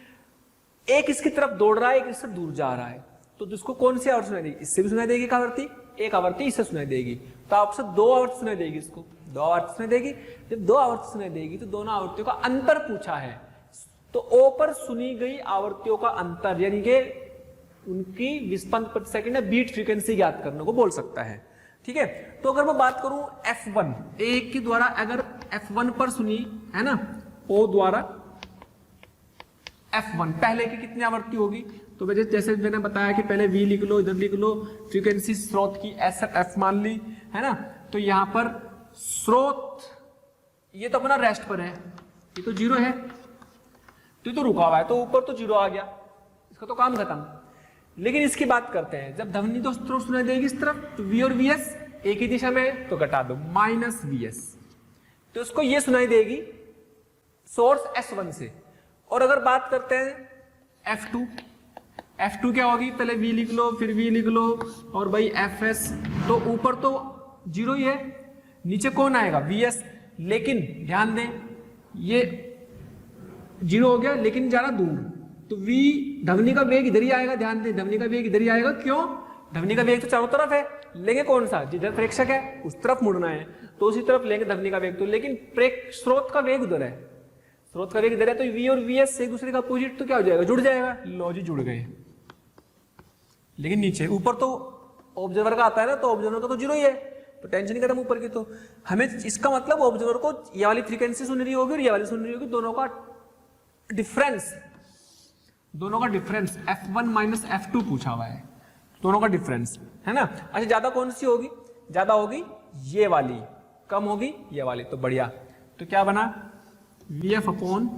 एक इसकी तरफ दौड़ रहा है, एक इससे दूर जा रहा है, तो जिसको कौन सी आवृत्ति सुनाई देगी? इससे भी सुनाई देगी एक आवृत्ति, एक आवृत्ति इससे सुनाई देगी, तो आपसे दो आवृत्ति सुनाई देगी, इसको दो आवृत्ति सुनाई देगी। जब दो आवृत्ति सुनाई देगी तो दोनों आवृत्तियों का अंतर पूछा है, तो ओ पर सुनी गई आवृत्तियों का अंतर यानी कि उनकी विस्पंदन प्रति सेकंड या बीट फ्रीक्वेंसी ज्ञात करने को बोल सकता है। ठीक है, तो अगर मैं बात करूं F1, एक के द्वारा अगर F1 पर सुनी है ना, O द्वारा F1, पहले की कितनी आवृत्ति होगी? तो जैसे मैंने बताया कि पहले V लिख लो, इधर लिख लो, फ्रीक्वेंसी स्रोत की F मान ली, है ना। तो यहां पर स्रोत ये तो अपना रेस्ट पर है, ये तो जीरो है, तो ये तो रुका हुआ है, तो ऊपर तो जीरो आ गया, इसका तो काम खत्म। लेकिन इसकी बात करते हैं, जब ध्वनि तो स्रोत सुनाई देगी इस तरफ, तो V और VS एक ही दिशा में, तो घटा दो माइनस VS, तो इसको ये सुनाई देगी सोर्स S1 से। और अगर बात करते हैं F2 क्या होगी? पहले V लिख लो, फिर V लिख लो, और भाई FS, तो ऊपर तो जीरो ही है, नीचे कौन आएगा? VS। लेकिन ध्यान दें ये जीरो हो गया, लेकिन जा रहा दूर, तो V ध्वनि का वेग इधर ही आएगा। ध्यान दें ध्वनि का वेग इधर ही आएगा, क्यों? ध्वनि का वेग तो चारों तरफ है, लेंगे कौन सा? जिधर प्रेक्षक है उस तरफ मुड़ना है, तो उसी तरफ लेंगे ध्वनि का वेग। तो लेकिन स्रोत का वेग उधर है, स्रोत का वेग इधर है, तो V और VS एक दूसरे का अपोजिट, तो क्या हो जाएगा? जुड़ जाएगा। लो जी जुड़ गए, लेकिन नीचे, ऊपर तो ऑब्जर्वर का आता है ना, तो ऑब्जर्वर का तो जीरो ही है, तो टेंशन नहीं खत्म ऊपर की। तो हमें इसका मतलब ऑब्जर्वर को ये वाली फ्रीक्वेंसी सुन रही होगी और ये वाली सुन रही होगी, दोनों का डिफरेंस, F1 माइनस F2 पूछा हुआ है, दोनों का डिफरेंस, है ना। अच्छा, ज्यादा कौन सी होगी? ज्यादा होगी ये वाली, कम होगी ये वाली, तो बढ़िया। तो क्या बना? VF upon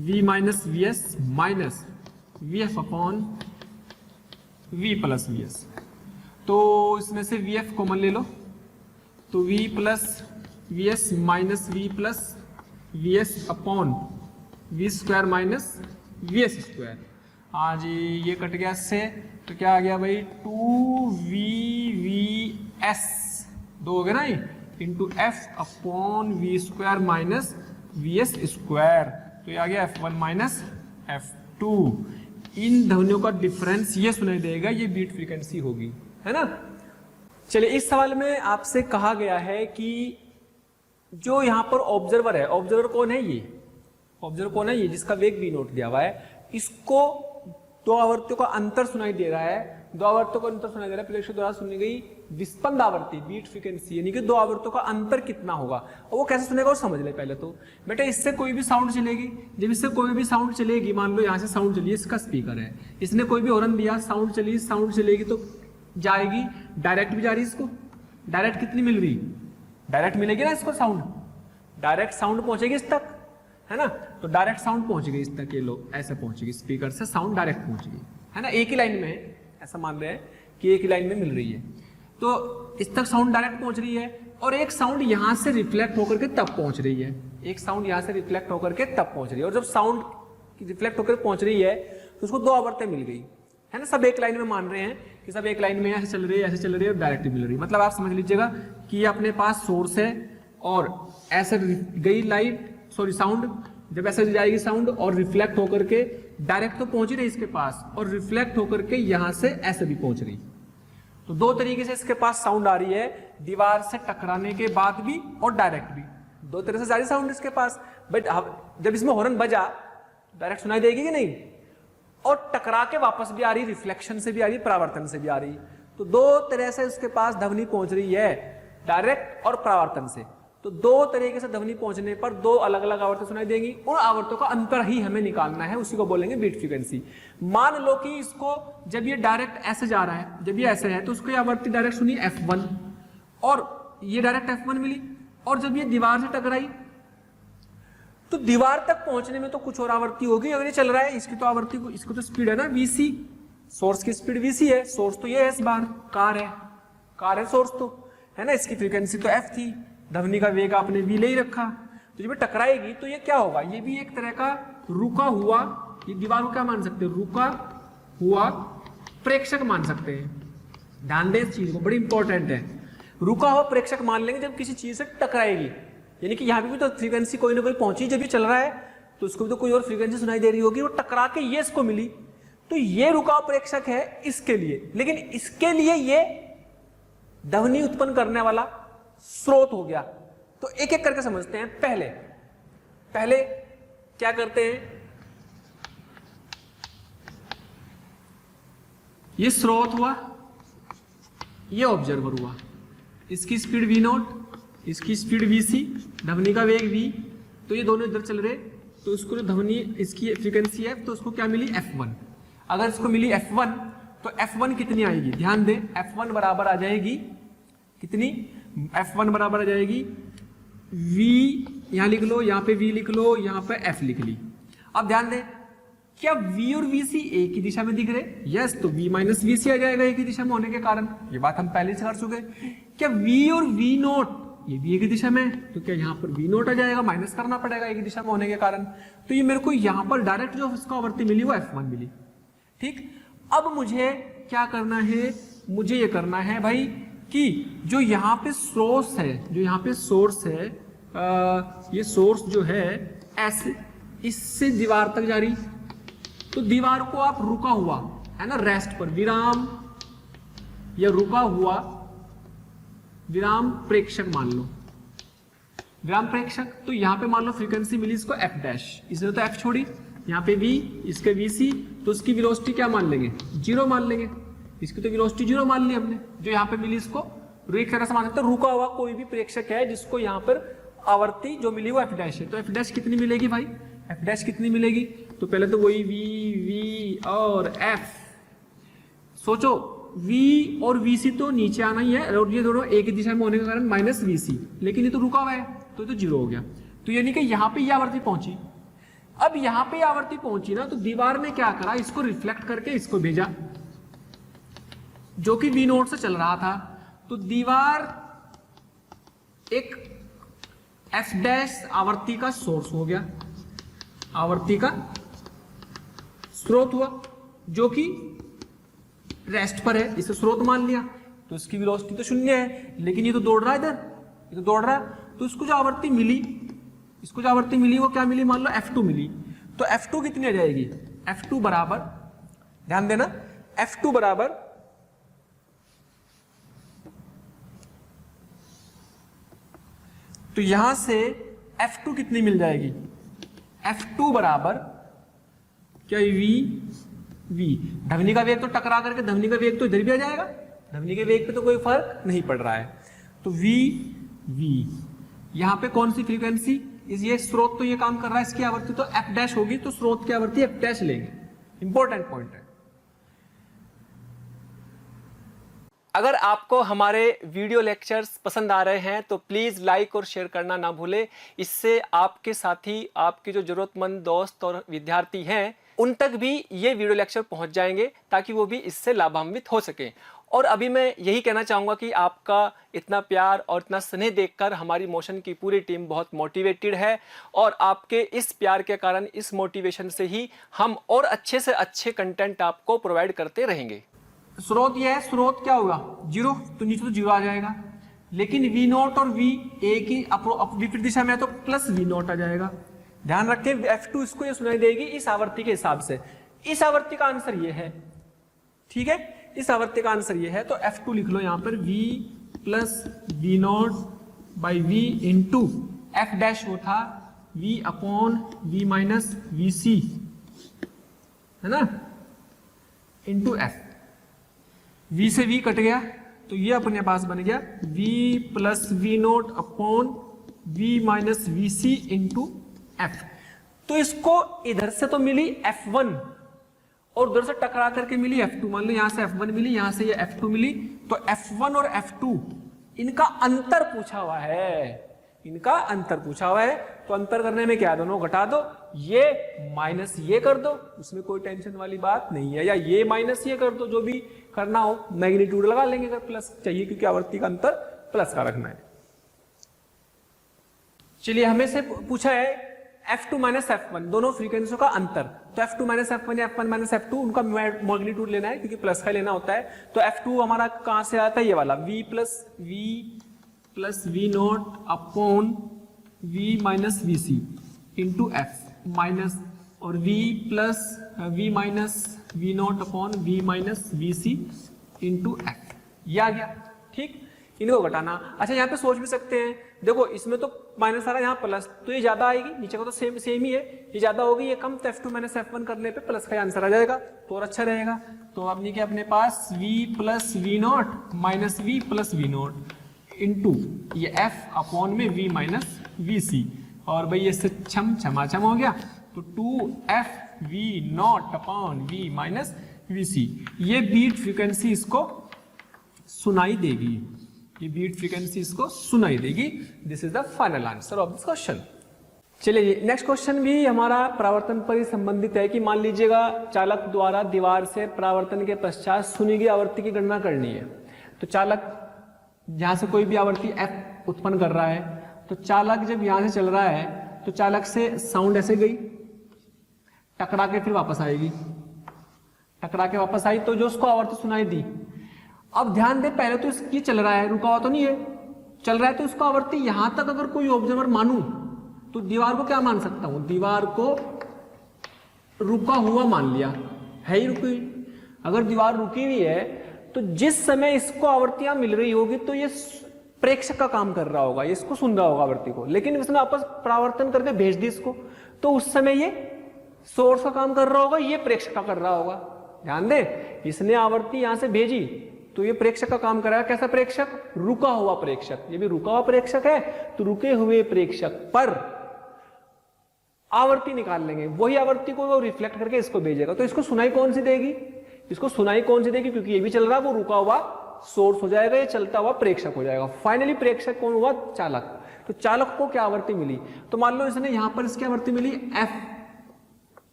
V minus VS minus VF upon V plus VS। तो इसमें से VF कॉमन ले लो, तो V plus VS minus V plus VS upon V square minus VS square. हाँ जी, ये कट गया इससे, तो क्या आ गया भाई? 2VVS, दो हो गया ना, into F upon V square minus VS square, तो ये आ गया F1 माइनस F2। इन ध्वनियों का डिफरेंस ये सुनाई देगा, ये बीट फ्रीक्वेंसी होगी, है ना। चलिए, इस सवाल में आपसे कहा गया है कि जो यहाँ पर ऑब्जर्वर है, ऑब्जर्वर कौन है? ये ऑब्जर्वर कौन है? ये जिसका वेग V नोट दिया हुआ है, इसको दो आवर्तियों का अंतर सुनाई दे रहा है, दो आवर्तों का अंतर सुनाई दे रहा है, प्रेक्षक द्वारा सुनी गई विस्पंद आवृत्ति, बीट फ्रीक्वेंसी, यानी कि दो आवर्तों का अंतर कितना होगा, और वो कैसे सुनेगा वो समझ ले पहले तो। बेटा, इससे कोई भी साउंड चलेगी, जब इससे कोई भी साउंड चलेगी, मान लो यहाँ से साउंड चली, इसका स्पीकर है, इसने कोई भी हॉर्न दिया, साउंड चली, साउंड चलेगी तो जाएगी, डायरेक्ट भी जा रही है, इसको डायरेक्ट कितनी मिल रही? डायरेक्ट मिलेगी ना इसको साउंड, डायरेक्ट साउंड पहुंचेगी इस तक, है ना। तो डायरेक्ट साउंड पहुंच गई इस तक, ये लो ऐसे पहुंचेगी, स्पीकर से साउंड डायरेक्ट पहुंच गई, है ना। एक ही लाइन में है, ऐसा मान रहे हैं कि एक ही लाइन में मिल रही है, तो इस तक साउंड डायरेक्ट पहुंच रही है, और एक साउंड यहां से रिफ्लेक्ट होकर के तब पहुंच रही है, एक साउंड यहां से रिफ्लेक्ट होकर के तब पहुंच रही है। और जब साउंड रिफ्लेक्ट होकर पहुंच रही है तो उसको दो आवर्तें मिल गई, है ना। सब एक लाइन में मान रहे हैं कि सब एक लाइन में ऐसे चल रही है, ऐसे चल रही है, डायरेक्ट मिल रही है। मतलब आप समझ लीजिएगा कि ये अपने पास सोर्स है और ऐसे गई लाइट, सॉरी साउंड, जब ऐसे जाएगी साउंड और रिफ्लेक्ट होकर के डायरेक्ट तो पहुंच ही रही इसके पास, और रिफ्लेक्ट होकर के यहां से ऐसे भी पहुंच रही। तो दो तरीके से इसके पास साउंड आ रही है, दीवार से टकराने के बाद भी और डायरेक्ट भी, दो तरह से सारी साउंड इसके पास। बट जब इसमें हॉर्न बजा, डायरेक्ट सुनाई देगी कि नहीं, और टकरा के वापस भी आ रही, रिफ्लेक्शन से भी आ रही, परावर्तन से भी आ रही। तो दो तरह से उसके पास ध्वनि पहुंच रही है, डायरेक्ट और परावर्तन से। तो दो तरीके से ध्वनि पहुंचने पर दो अलग अलग आवर्तें सुनाई देंगी, उन आवर्तों का अंतर ही हमें निकालना है, उसी को बोलेंगे बीट फ्रीक्वेंसी। मान लो कि इसको जब ये डायरेक्ट ऐसे जा रहा है, जब ये ऐसे है, तो उसको ये आवृत्ति डायरेक्ट सुनी F1, और ये डायरेक्ट F1 मिली। और जब ये दीवार से टकराई तो दीवार तक पहुंचने में तो कुछ और आवृत्ति होगी। अगर ये चल रहा है इसकी तो आवृत्ति को, इसको तो स्पीड है ना vc, सोर्स की स्पीड vc है, सोर्स तो ये है, इस बार कार है सोर्स तो, है ना। इसकी फ्रीक्वेंसी तो f थी, ध्वनि का वेग आपने v ले ही रखा। तो जब ये टकराएगी तो ये क्या होगा, ये भी एक तरह का रुका हुआ, ये दीवार को क्या मान सकते हैं, रुका हुआ प्रेक्षक मान सकते हैं। ध्यान दें इस चीज को, बड़ी इंपॉर्टेंट है। रुका हुआ प्रेक्षक मान लेंगे जब किसी चीज से टकराएगी, यानी कि यहाँ पे भी तो फ्रीक्वेंसी कोई ना कोई पहुंची, जब ये चल रहा है तो उसको भी तो कोई और फ्रीक्वेंसी सुनाई दे रही होगी, वो टकरा के ये इसको मिली, तो ये रुका हुआ प्रेक्षक है इसके लिए। लेकिन इसके लिए ये ध्वनि उत्पन्न करने वाला स्रोत हो गया। तो एक एक करके समझते हैं। पहले क्या करते हैं, ये स्रोत हुआ, ये ऑब्जर्वर हुआ, इसकी स्पीड v0, इसकी स्पीड vc, ध्वनि का वेग v, तो ये दोनों इधर चल रहे, तो इसको जो ध्वनि, इसकी फ्रीक्वेंसी f, तो उसको क्या मिली f1। अगर इसको मिली f1 तो f1 कितनी आएगी, ध्यान दें, f1 बराबर आ जाएगी कितनी, f1 बराबर आ जाएगी v, यहां लिख लो, यहां पे v लिख लो, यहां पे f लिख ली। अब ध्यान दें, क्या v और vc एक ही दिशा में दिख रहे, यस, तो v माइनस vc आ जाएगा एक ही दिशा में होने के कारण, ये बात हम पहले से कर चुके। क्या v और v0 ये भी एक ही दिशा में, तो क्या यहाँ पर v0 आ जाएगा, माइनस करना पड़ेगा एक ही दिशा में होने के कारण। तो ये मेरे को यहाँ पर डायरेक्ट जो इसको आवृत्ति मिली वो f1 मिली। ठीक, अब मुझे क्या करना है, मुझे ये करना है भाई कि जो यहाँ पे सोर्स है, जो यहाँ पे सोर्स है, ये सोर्स जो है ऐसे इससे दीवार तक जा रही, तो दीवार को आप रुका हुआ, है ना, रेस्ट पर, विराम या रुका हुआ विराम प्रेक्षक मान लो, विराम प्रेक्षक। तो यहां पे मान लो फ्रीक्वेंसी मिली इसको f डैश, इसने तो f छोड़ी, यहाँ पे v, इसके vc, तो उसकी वेलोसिटी क्या मान लेंगे, 0 मान लेंगे, इसकी तो वेलोसिटी 0 मान ली हमने, जो यहाँ पे मिली इसको एक तरह से मान सकते हैं रुका हुआ कोई भी प्रेक्षक है जिसको यहाँ पर आवृत्ति जो मिली वो f डैश है। तो f डैश कितनी मिलेगी भाई, f डैश कितनी मिलेगी, तो पहले तो वही v और f, सोचो v और vc तो नीचे आना ही है, और ये दोनों एक ही दिशा में होने के कारण माइनस vc, लेकिन ये तो रुका हुआ है तो 0 हो गया। तो यानी कि यहाँ पे ये आवृत्ति पहुंची। अब यहाँ पे आवृत्ति पहुंची ना, तो दीवार ने क्या करा, इसको रिफ्लेक्ट करके इसको भेजा, जो कि v0 से चल रहा था। तो दीवार एक f डैश आवृत्ति का सोर्स हो गया, आवृत्ति का स्रोत हुआ, जो कि रेस्ट पर है, इसे स्रोत मान लिया, तो इसकी वेलोसिटी तो 0 है, लेकिन ये तो दौड़ रहा है इधर, ये तो दौड़ रहा है, तो इसको जो आवृत्ति मिली, इसको जो आवृत्ति मिली वो क्या मिली, मान लो f2 मिली। तो f2 कितनी आ जाएगी, f2 बराबर, ध्यान देना, f2 बराबर तो यहां से f2 कितनी मिल जाएगी, f2 बराबर क्या, v, ध्वनि का वेग तो टकरा करके ध्वनि का वेग तो इधर भी आ जाएगा, ध्वनि के वेग पे तो कोई फर्क नहीं पड़ रहा है। तो v, यहाँ पे कौन सी फ्रीक्वेंसी, ये स्रोत तो ये काम कर रहा है, इसकी आवृत्ति तो f डैश होगी, तो स्रोत की आवृत्ति f डैश लेंगे। इंपॉर्टेंट पॉइंट है। अगर आपको हमारे वीडियो लेक्चर्स पसंद आ रहे हैं तो प्लीज़ लाइक और शेयर करना ना भूलें। इससे आपके साथी, आपके जो ज़रूरतमंद दोस्त और विद्यार्थी हैं उन तक भी ये वीडियो लेक्चर पहुंच जाएंगे, ताकि वो भी इससे लाभान्वित हो सकें। और अभी मैं यही कहना चाहूँगा कि आपका इतना प्यार और इतना स्नेह देखकर हमारी मोशन की पूरी टीम बहुत मोटिवेटेड है, और आपके इस प्यार के कारण, इस मोटिवेशन से ही हम और अच्छे से अच्छे कंटेंट आपको प्रोवाइड करते रहेंगे। स्रोत ये है, स्रोत क्या होगा 0, तो नीचे तो 0 आ जाएगा, लेकिन v0 और v एक ही विपरीत दिशा में है तो प्लस v0 आ जाएगा। ध्यान रखें, f2 इसको ये सुनाई देगी इस आवृत्ति के हिसाब से। इस आवृत्ति का आंसर ये है, ठीक है, इस आवृत्ति का आंसर ये है। तो f2 लिख लो यहाँ पर, v plus v0 by v into f dash वो था v upon v minus vc, है ना, इंटू f। v से v कट गया तो ये अपने पास बन गया v plus v0 upon v minus vc into f। तो इसको इधर से तो मिली f1 और उधर से टकरा करके मिली f2। मान लो यहां से f1 मिली, यहां से ये f2 मिली, तो f1 और f2 इनका अंतर पूछा हुआ है। इनका अंतर पूछा हुआ है, तो अंतर करने में क्या है, दोनों घटा दो, ये माइनस ये कर दो, उसमें कोई टेंशन वाली बात नहीं है, या ये माइनस ये कर दो, जो भी करना हो, मैग्नीट्यूड लगा लेंगे अगर प्लस चाहिए, क्योंकि आवर्ती का अंतर प्लस का रखना है। चलिए हमें से पूछा है F2 माइनस F1 दोनों फ्रीक्वेंसियों का अंतर, तो F2 माइनस F1 या F1 माइनस F2 उनका मैग्नीट्यूड लेना है, क्योंकि प्लस का लेना होता है। तो F2 हमारा कहां से आता है, ये वाला V plus V not upon V minus VC into F minus, और V minus V not upon V minus VC into F, ये आ गया। ठीक, इनको घटाना। अच्छा यहाँ पे सोच भी सकते हैं, देखो इसमें तो माइनस आ रहा है, यहाँ प्लस, तो ये ज्यादा आएगी, नीचे का तो सेम ही है, ये ज्यादा होगी ये कम, तो F2 माइनस F1 करने पे प्लस का आंसर आ जाएगा, तो और अच्छा रहेगा। तो अब ये क्या अपने पास V plus V not minus V plus V not into ये F अपॉन में V माइनस VC, और भाई इससे छमाछम हो गया, तो 2F V not upon V minus VC। ये बीट फ्रीक्वेंसी इसको सुनाई देगी, ये बीट फ्रीक्वेंसी इसको सुनाई देगी। This is the final answer of this question. चलिए नेक्स्ट क्वेश्चन भी हमारा परावर्तन पर ही संबंधित है कि मान लीजिएगा चालक द्वारा दीवार से परावर्तन के पश्चात सुनी गई आवृत्ति की गणना करनी है। तो चालक जहां से कोई भी आवृत्ति F उत्पन्न कर रहा है, तो चालक जब यहां से चल रहा है तो चालक से साउंड ऐसे गई, टकरा के फिर वापस आएगी, टकरा के वापस आई, तो जो उसको आवृत्ति सुनाई दी। अब ध्यान दे, पहले तो ये चल रहा है, रुका हुआ तो नहीं है, चल रहा है, तो उसको आवृत्ति यहां तक अगर कोई ऑब्जर्वर मानूं तो दीवार को क्या मान सकता हूं, दीवार को रुका हुआ मान लिया, है ही रुकी। अगर दीवार रुकी हुई है तो जिस समय इसको आवृत्तियां मिल रही होगी तो ये प्रेक्षक का काम कर रहा होगा, ये इसको सुन रहा होगा आवृत्ति को, लेकिन इसने वापस परावर्तन करके भेज दी इसको, तो उस समय ये सोर्स का काम कर रहा होगा, ये प्रेक्षक का कर रहा होगा। ध्यान दे, इसने आवृत्ति यहां से भेजी तो ये प्रेक्षक का काम कर रहा है। कैसा प्रेक्षक, रुका हुआ प्रेक्षक। ये भी रुका हुआ प्रेक्षक है, तो रुके हुए प्रेक्षक पर आवृत्ति निकाल लेंगे, वही आवृत्ति को वो रिफ्लेक्ट करके इसको भेजेगा। तो इसको सुनाई कौन सी देगी, इसको सुनाई कौन सी देगी, क्योंकि ये भी चल रहा है, वो रुका हुआ सोर्स हो जाएगा, ये चलता हुआ प्रेक्षक हो जाएगा। फाइनली प्रेक्षक कौन हुआ, चालक। तो चालक को क्या आवृत्ति मिली, तो मान लो इसने यहां पर इसकी आवृत्ति मिली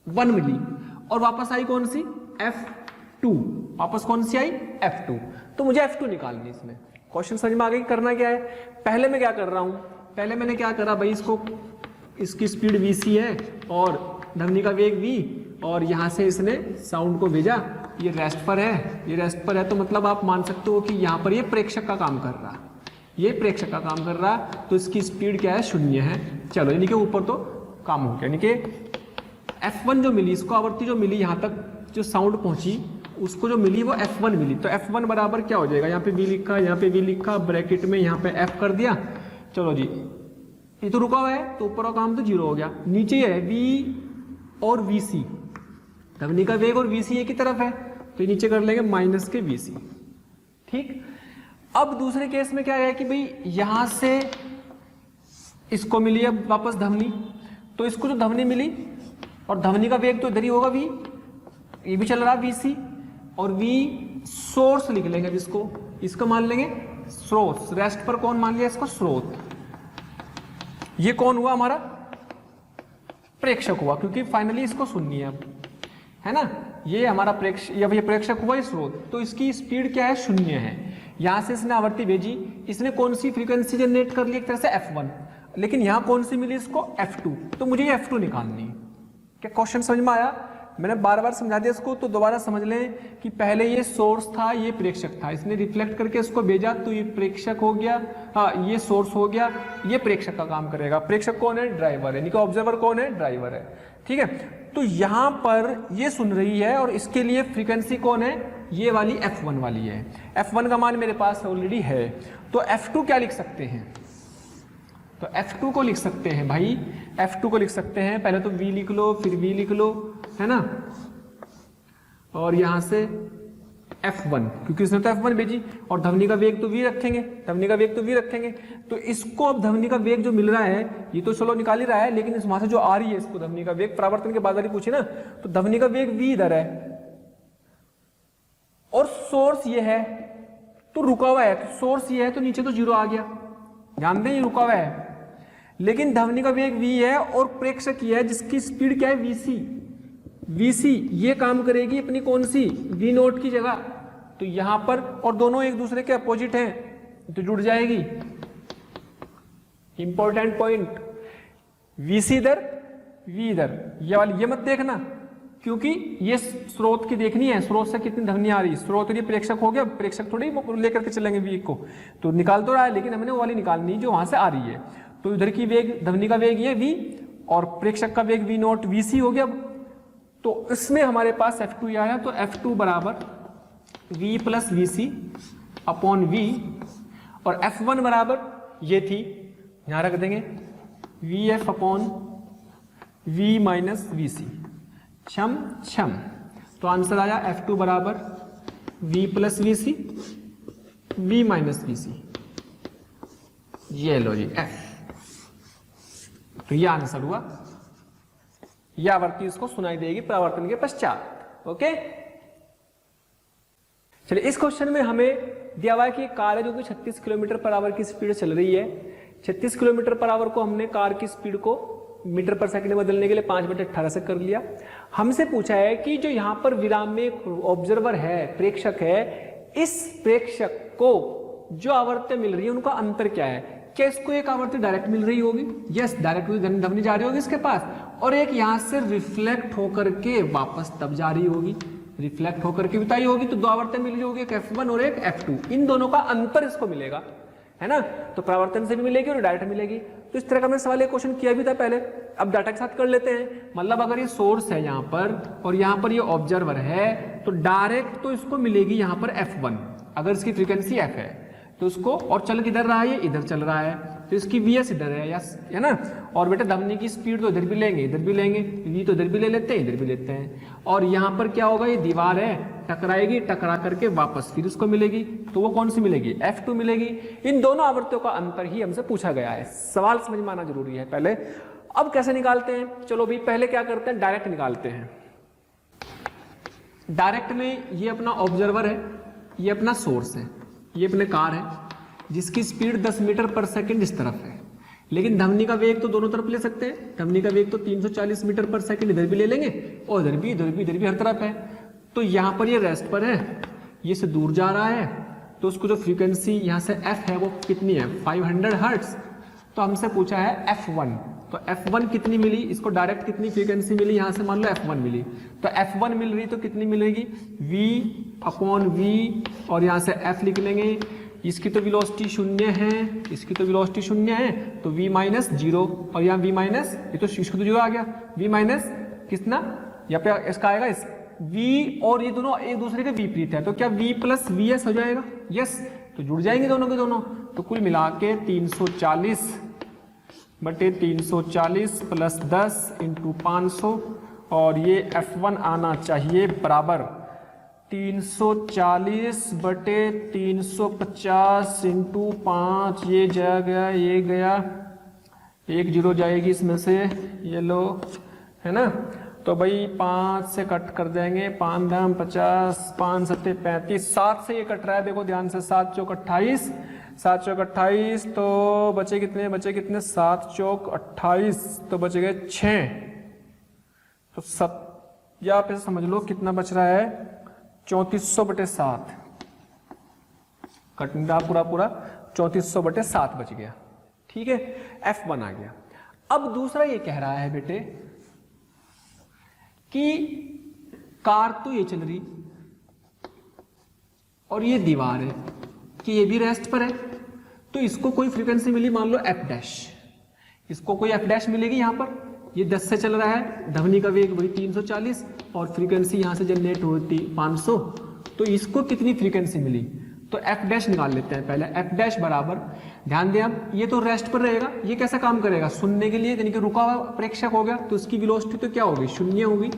F1 मिली, और वापस आई कौन सी, F2, वापस कौन सी आई, F2। तो मुझे F2 निकालनी है इसमें। क्वेश्चन समझ में आ गई, करना क्या है। पहले मैं क्या कर रहा हूं, पहले मैंने क्या करा भाई, इसको, इसकी स्पीड VC है और ध्वनि का वेग V, और यहां से इसने साउंड को भेजा, ये रेस्ट पर है, ये रेस्ट पर है, तो मतलब आप मान सकते हो कि यहां पर ये प्रेक्षक का काम कर रहा है, ये प्रेक्षक का काम कर रहा है, तो इसकी स्पीड क्या है, 0 है। चलो यानी कि ऊपर तो काम हो गया, यानी कि F1 जो मिली, इसको आवृत्ति जो मिली, यहां तक जो साउंड पहुंची उसको जो मिली वो F1 मिली। तो F1 बराबर क्या हो जाएगा, यहाँ पे V लिखा, यहाँ पे V लिखा, ब्रैकेट में यहाँ पे F कर दिया। चलो जी, ये तो रुका हुआ है, तो ऊपर का काम तो 0 हो गया। नीचे है V और VC, ध्वनि का वेग और VC एक ही तरफ है, तो नीचे कर लेंगे माइनस के VC। ठीक, अब दूसरे केस में क्या है कि भाई यहां से इसको मिली अब वापस ध्वनि, तो इसको जो ध्वनि मिली और ध्वनि का वेग तो इधर ही होगा V, ये भी चल रहा है VC, और V सोर्स लिख लेंगे जिसको, इसको मान लेंगे स्रोत, रेस्ट पर कौन मान लिया इसको, स्रोत। ये कौन हुआ, हमारा प्रेक्षक हुआ, क्योंकि फाइनली इसको सुननी है अब, है ना। ये हमारा प्रेक्षक हुआ, ये स्रोत। तो इसकी स्पीड क्या है, 0 है। यहां से इसने आवृत्ति भेजी, इसने कौन सी फ्रीक्वेंसी जनरेट कर ली, एक तरह से F1, लेकिन यहां कौन सी मिली इसको, F2। तो मुझे ये F2 निकालनी है। क्या क्वेश्चन समझ में आया, मैंने बार बार समझा दिया इसको, तो दोबारा समझ लें कि पहले ये सोर्स था, ये प्रेक्षक था, इसने रिफ्लेक्ट करके इसको भेजा, तो ये प्रेक्षक हो गया, हाँ ये सोर्स हो गया, ये प्रेक्षक का काम करेगा। प्रेक्षक कौन है, ड्राइवर है, यानी कि ऑब्जर्वर कौन है, ड्राइवर है। ठीक है, तो यहां पर ये सुन रही है, और इसके लिए फ्रीक्वेंसी कौन है, ये वाली F1 वाली है। F1 का मान मेरे पास ऑलरेडी है, तो F2 क्या लिख सकते हैं, तो F2 को लिख सकते हैं भाई, F2 को लिख सकते हैं, पहले तो V लिख लो, फिर V लिख लो, है ना, और यहां से F1, क्योंकि इसने तो F1 भेजी, और ध्वनि का वेग तो V रखेंगे, ध्वनि का वेग तो V रखेंगे। तो इसको अब ध्वनि का वेग जो मिल रहा है, ये तो चलो निकाल ही रहा है, लेकिन वहां से जो आ रही है इसको ध्वनि का वेग, परावर्तन के बाद वाली पूछी ना, तो ध्वनि का वेग V इधर है, और सोर्स ये है, तो रुका हुआ है, तो सोर्स ये है, तो नीचे तो 0 आ गया, ध्यान दें ये रुका हुआ है, लेकिन ध्वनि का वेग v है और प्रेक्षक ये है जिसकी स्पीड क्या है vc ये काम करेगी अपनी कौन सी v नोट की जगह, तो यहां पर और दोनों एक दूसरे के अपोजिट हैं तो जुड़ जाएगी। इंपॉर्टेंट पॉइंट, vc इधर v इधर, ये वाली ये मत देखना क्योंकि ये स्रोत की देखनी है, स्रोत से कितनी ध्वनि आ रही है, स्रोत ये प्रेक्षक हो गया, प्रेक्षक थोड़ी लेकर के चलेंगे v को, तो निकाल तो रहा है लेकिन हमने वो वाली निकालनी जो वहां से आ रही है। तो इधर की वेग ध्वनि का वेग ये v और प्रेक्षक का वेग v नोट vc हो गया। तो इसमें हमारे पास F2 आया, तो F2 बराबर v plus vc upon v और F1 बराबर ये थी, यहां रख देंगे vf upon v minus vc, क्षम क्षम। तो आंसर आया F2 बराबर v plus vc v minus vc, ये लो जी F। तो ये आंसर हुआ, यह आवृत्ति इसको सुनाई देगी परावर्तन के पश्चात। ओके, चलिए इस क्वेश्चन में हमें दिया हुआ है कि कार है जो कि 36 किलोमीटर पर आवर की स्पीड चल रही है। 36 किलोमीटर पर आवर को हमने कार की स्पीड को मीटर पर सेकंड में बदलने के लिए 5/18 से कर लिया। हमसे पूछा है कि जो यहां पर विराम में एक ऑब्जर्वर है, प्रेक्षक है, इस प्रेक्षक को जो आवर्ती मिल रही है उनका अंतर क्या है। क्या इसको एक आवर्ती डायरेक्ट मिल रही होगी, यस डायरेक्ट ध्वनि जा रही होगी इसके पास, और एक यहां से रिफ्लेक्ट होकर के वापस तब जा रही होगी, रिफ्लेक्ट होकर के बताई होगी। तो दो आवर्ती मिल रही होगी, एक F1 और एक F2, इन दोनों का अंतर इसको मिलेगा, है ना। तो परावर्तन से भी मिलेगी और डायरेक्ट मिलेगी। तो इस तरह का हमने सवाल एक क्वेश्चन किया भी था पहले, अब डाटा के साथ कर लेते हैं। मतलब अगर ये सोर्स है यहाँ पर और यहाँ पर ये ऑब्जर्वर है, तो डायरेक्ट तो इसको मिलेगी यहाँ पर F1 अगर इसकी फ्रीक्वेंसी F है तो उसको, और चल किधर रहा है, ये इधर चल रहा है तो इसकी Vs इधर है, यस है ना। और बेटा ध्वनि की स्पीड तो इधर भी लेंगे इधर भी लेंगे, V तो इधर भी ले लेते हैं इधर भी लेते हैं। और यहाँ पर क्या होगा, ये दीवार है, टकराएगी, टकरा करके वापस फिर उसको मिलेगी, तो वो कौन सी मिलेगी, F2 मिलेगी। इन दोनों आवृत्तियों का अंतर ही हमसे पूछा गया है, सवाल समझ में आना जरूरी है पहले। अब कैसे निकालते हैं, चलो भाई पहले क्या करते हैं, डायरेक्ट निकालते हैं। डायरेक्ट में ये अपना ऑब्जर्वर है, ये अपना सोर्स है, ये अपने कार है जिसकी स्पीड 10 मीटर पर सेकंड इस तरफ है, लेकिन ध्वनि का वेग तो दोनों तरफ ले सकते हैं। ध्वनि का वेग तो 340 मीटर पर सेकंड इधर भी ले लेंगे और इधर भी इधर भी इधर भी हर तरफ है। तो यहाँ पर ये रेस्ट पर है, ये से दूर जा रहा है, तो उसको जो फ्रीक्वेंसी यहाँ से F है वो कितनी है, 500 हर्ट्ज। तो हमसे पूछा है F1, तो F1 कितनी मिली, इसको डायरेक्ट कितनी फ्रीक्वेंसी मिली, यहाँ से मान लो F1 मिली, तो F1 मिल रही तो कितनी मिलेगी, V अपॉन V और यहाँ से F लिख लेंगे। इसकी तो वेलोसिटी 0 है, इसकी तो वेलोसिटी 0 है, तो V माइनस 0 और यहाँ V माइनस, ये तो इसको तो 0 आ गया, V माइनस कितना, यहाँ पे इसका आएगा इस V, और ये दोनों एक दूसरे के विपरीत है, तो क्या V प्लस VS हो जाएगा, यस। तो जुड़ जाएंगे दोनों के दोनों, तो कुल मिला के 340 बटे 340 प्लस 10 इंटू 500, और ये F1 आना चाहिए बराबर 340 बटे 350 इंटू 5, ये जा गया, ये गया, एक जीरो जाएगी इसमें से, ये लो, है ना। तो भाई 5 से कट कर देंगे, 5 दाम 50, 5 सत्ते 35, 7 से ये कट रहा है, देखो ध्यान से, 7 चौक 28, 7 चौक 28, तो बचे कितने, बचे कितने, 7 चौक 28, तो बचे गए 6, तो 7, या आप समझ लो कितना बच रहा है, 3400 बटे 7, कटना पूरा पूरा 3400 बटे 7 बच गया, ठीक है, F1 आ गया। अब दूसरा ये कह रहा है बेटे कि कार तो ये चल रही और ये दीवार है कि ये भी रेस्ट पर है, तो इसको कोई फ्रीक्वेंसी मिली, मान लो F डैश, इसको कोई F डैश मिलेगी। यहाँ पर ये 10 से चल रहा है, ध्वनि का वेग वही 340 और फ्रीक्वेंसी यहाँ से जनरेट होती 500, तो इसको कितनी फ्रीक्वेंसी मिली, तो F डैश निकाल लेते हैं पहले। F डैश बराबर, ध्यान दें आप, ये तो रेस्ट पर रहेगा, ये कैसा काम करेगा, सुनने के लिए, यानी कि रुका हुआ प्रेक्षक हो गया, तो इसकी वेलोसिटी तो क्या हो गई, 0 हो गई,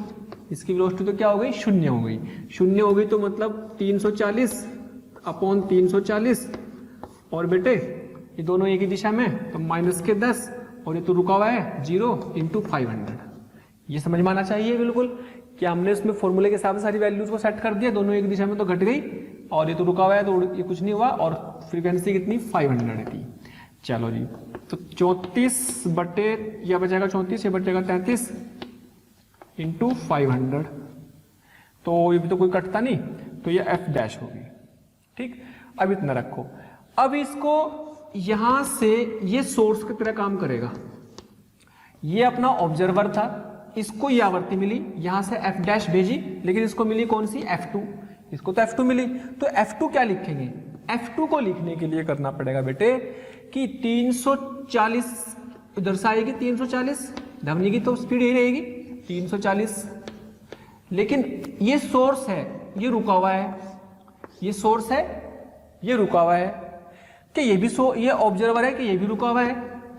इसकी वेलोसिटी तो क्या हो गई, 0 हो गई, 0 हो गई, तो मतलब 340 अपॉन 340, और बेटे ये दोनों एक ही दिशा में, तो माइनस के 10, और ये तो रुका हुआ है 0 इंटू 500। ये समझ में आना चाहिए बिल्कुल कि हमने इसमें फॉर्मूले के हिसाब से सारी वैल्यूज को सेट कर दिया, दोनों एक दिशा में तो घट गई, और ये तो रुका हुआ है तो ये कुछ नहीं हुआ, और फ्रीक्वेंसी कितनी 500 थी। चलो जी, तो 34 बटे यह बचेगा 34, ये बचेगा 33 इंटू 500, तो ये भी तो कोई कटता नहीं, तो ये एफ डैश होगी। ठीक, अब इतना रखो। अब इसको यहां से ये सोर्स की तरह काम करेगा। ये अपना ऑब्जर्वर था, इसको ये आवर्ती मिली, यहां से एफ डैश भेजी, लेकिन इसको मिली कौन सी, F2, इसको तो F2 मिली। तो F2 क्या लिखेंगे, F2 को लिखने के लिए करना पड़ेगा बेटे कि 340 इधर से आएगी, 340 धमनी की तो स्पीड यही रहेगी 340, लेकिन ये सोर्स है, ये रुका हुआ है, ये सोर्स है, ये रुका हुआ है, कि ये भी ये ऑब्जर्वर है कि ये भी रुका हुआ है,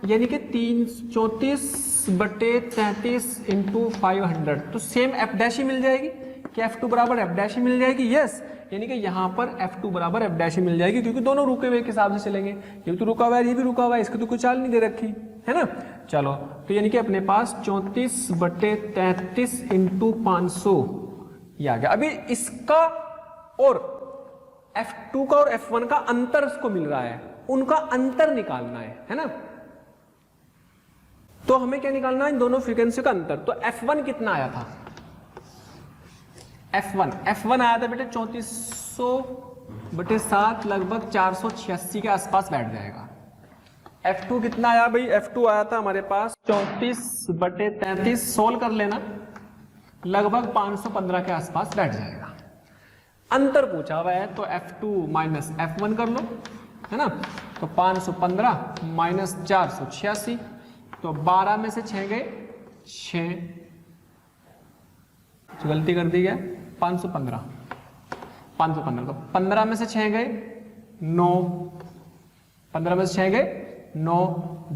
यानी कि 334 बटे 33 इंटू 500, तो सेम एफ डैश ही मिल जाएगी कि F2 बराबर एफ डैश ही मिल जाएगी। यस, यानी कि यहाँ पर F2 बराबर एफ डैश ही मिल जाएगी, क्योंकि दोनों रुके हुए के हिसाब से चलेंगे, ये तो रुका हुआ है, ये भी रुका हुआ है, इसकी तो कोई चाल नहीं दे रखी है ना। चलो, तो यानी कि अपने पास 34 बटे 33 इंटू 500 ये आ गया। अभी इसका और F2 का और F1 का अंतर इसको मिल रहा है, उनका अंतर निकालना है ना। तो हमें क्या निकालना है, इन दोनों फ्रीक्वेंसी का अंतर। तो F1 कितना आया था, F1 आया था बेटे 3400 बटे 7, लगभग 486 के आसपास बैठ जाएगा। F2 कितना आया भाई, F2 आया था हमारे पास 34 बटे 33, सोल्व कर लेना, लगभग 515 के आसपास बैठ जाएगा। अंतर पूछा हुआ है तो F2 माइनस F1 कर लो, है ना। तो 515 माइनस 486, तो 12 में से 6 गए 6, तो गलती कर दी गया, 515 तो 15 में से 6 गए 9, 15 में से 6 गए 9,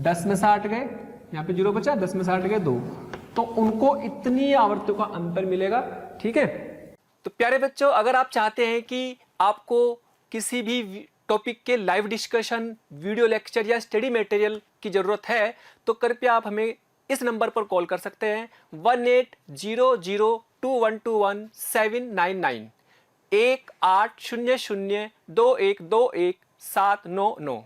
10 में से 8 गए, यहाँ पे 0 बचा, 10 में से 8 गए 2, तो उनको इतनी आवृत्तियों का अंतर मिलेगा। ठीक है, तो प्यारे बच्चों, अगर आप चाहते हैं कि आपको किसी भी टॉपिक के लाइव डिस्कशन, वीडियो लेक्चर या स्टडी मटेरियल की ज़रूरत है, तो कृपया आप हमें इस नंबर पर कॉल कर सकते हैं 18002121 799 18002121 799।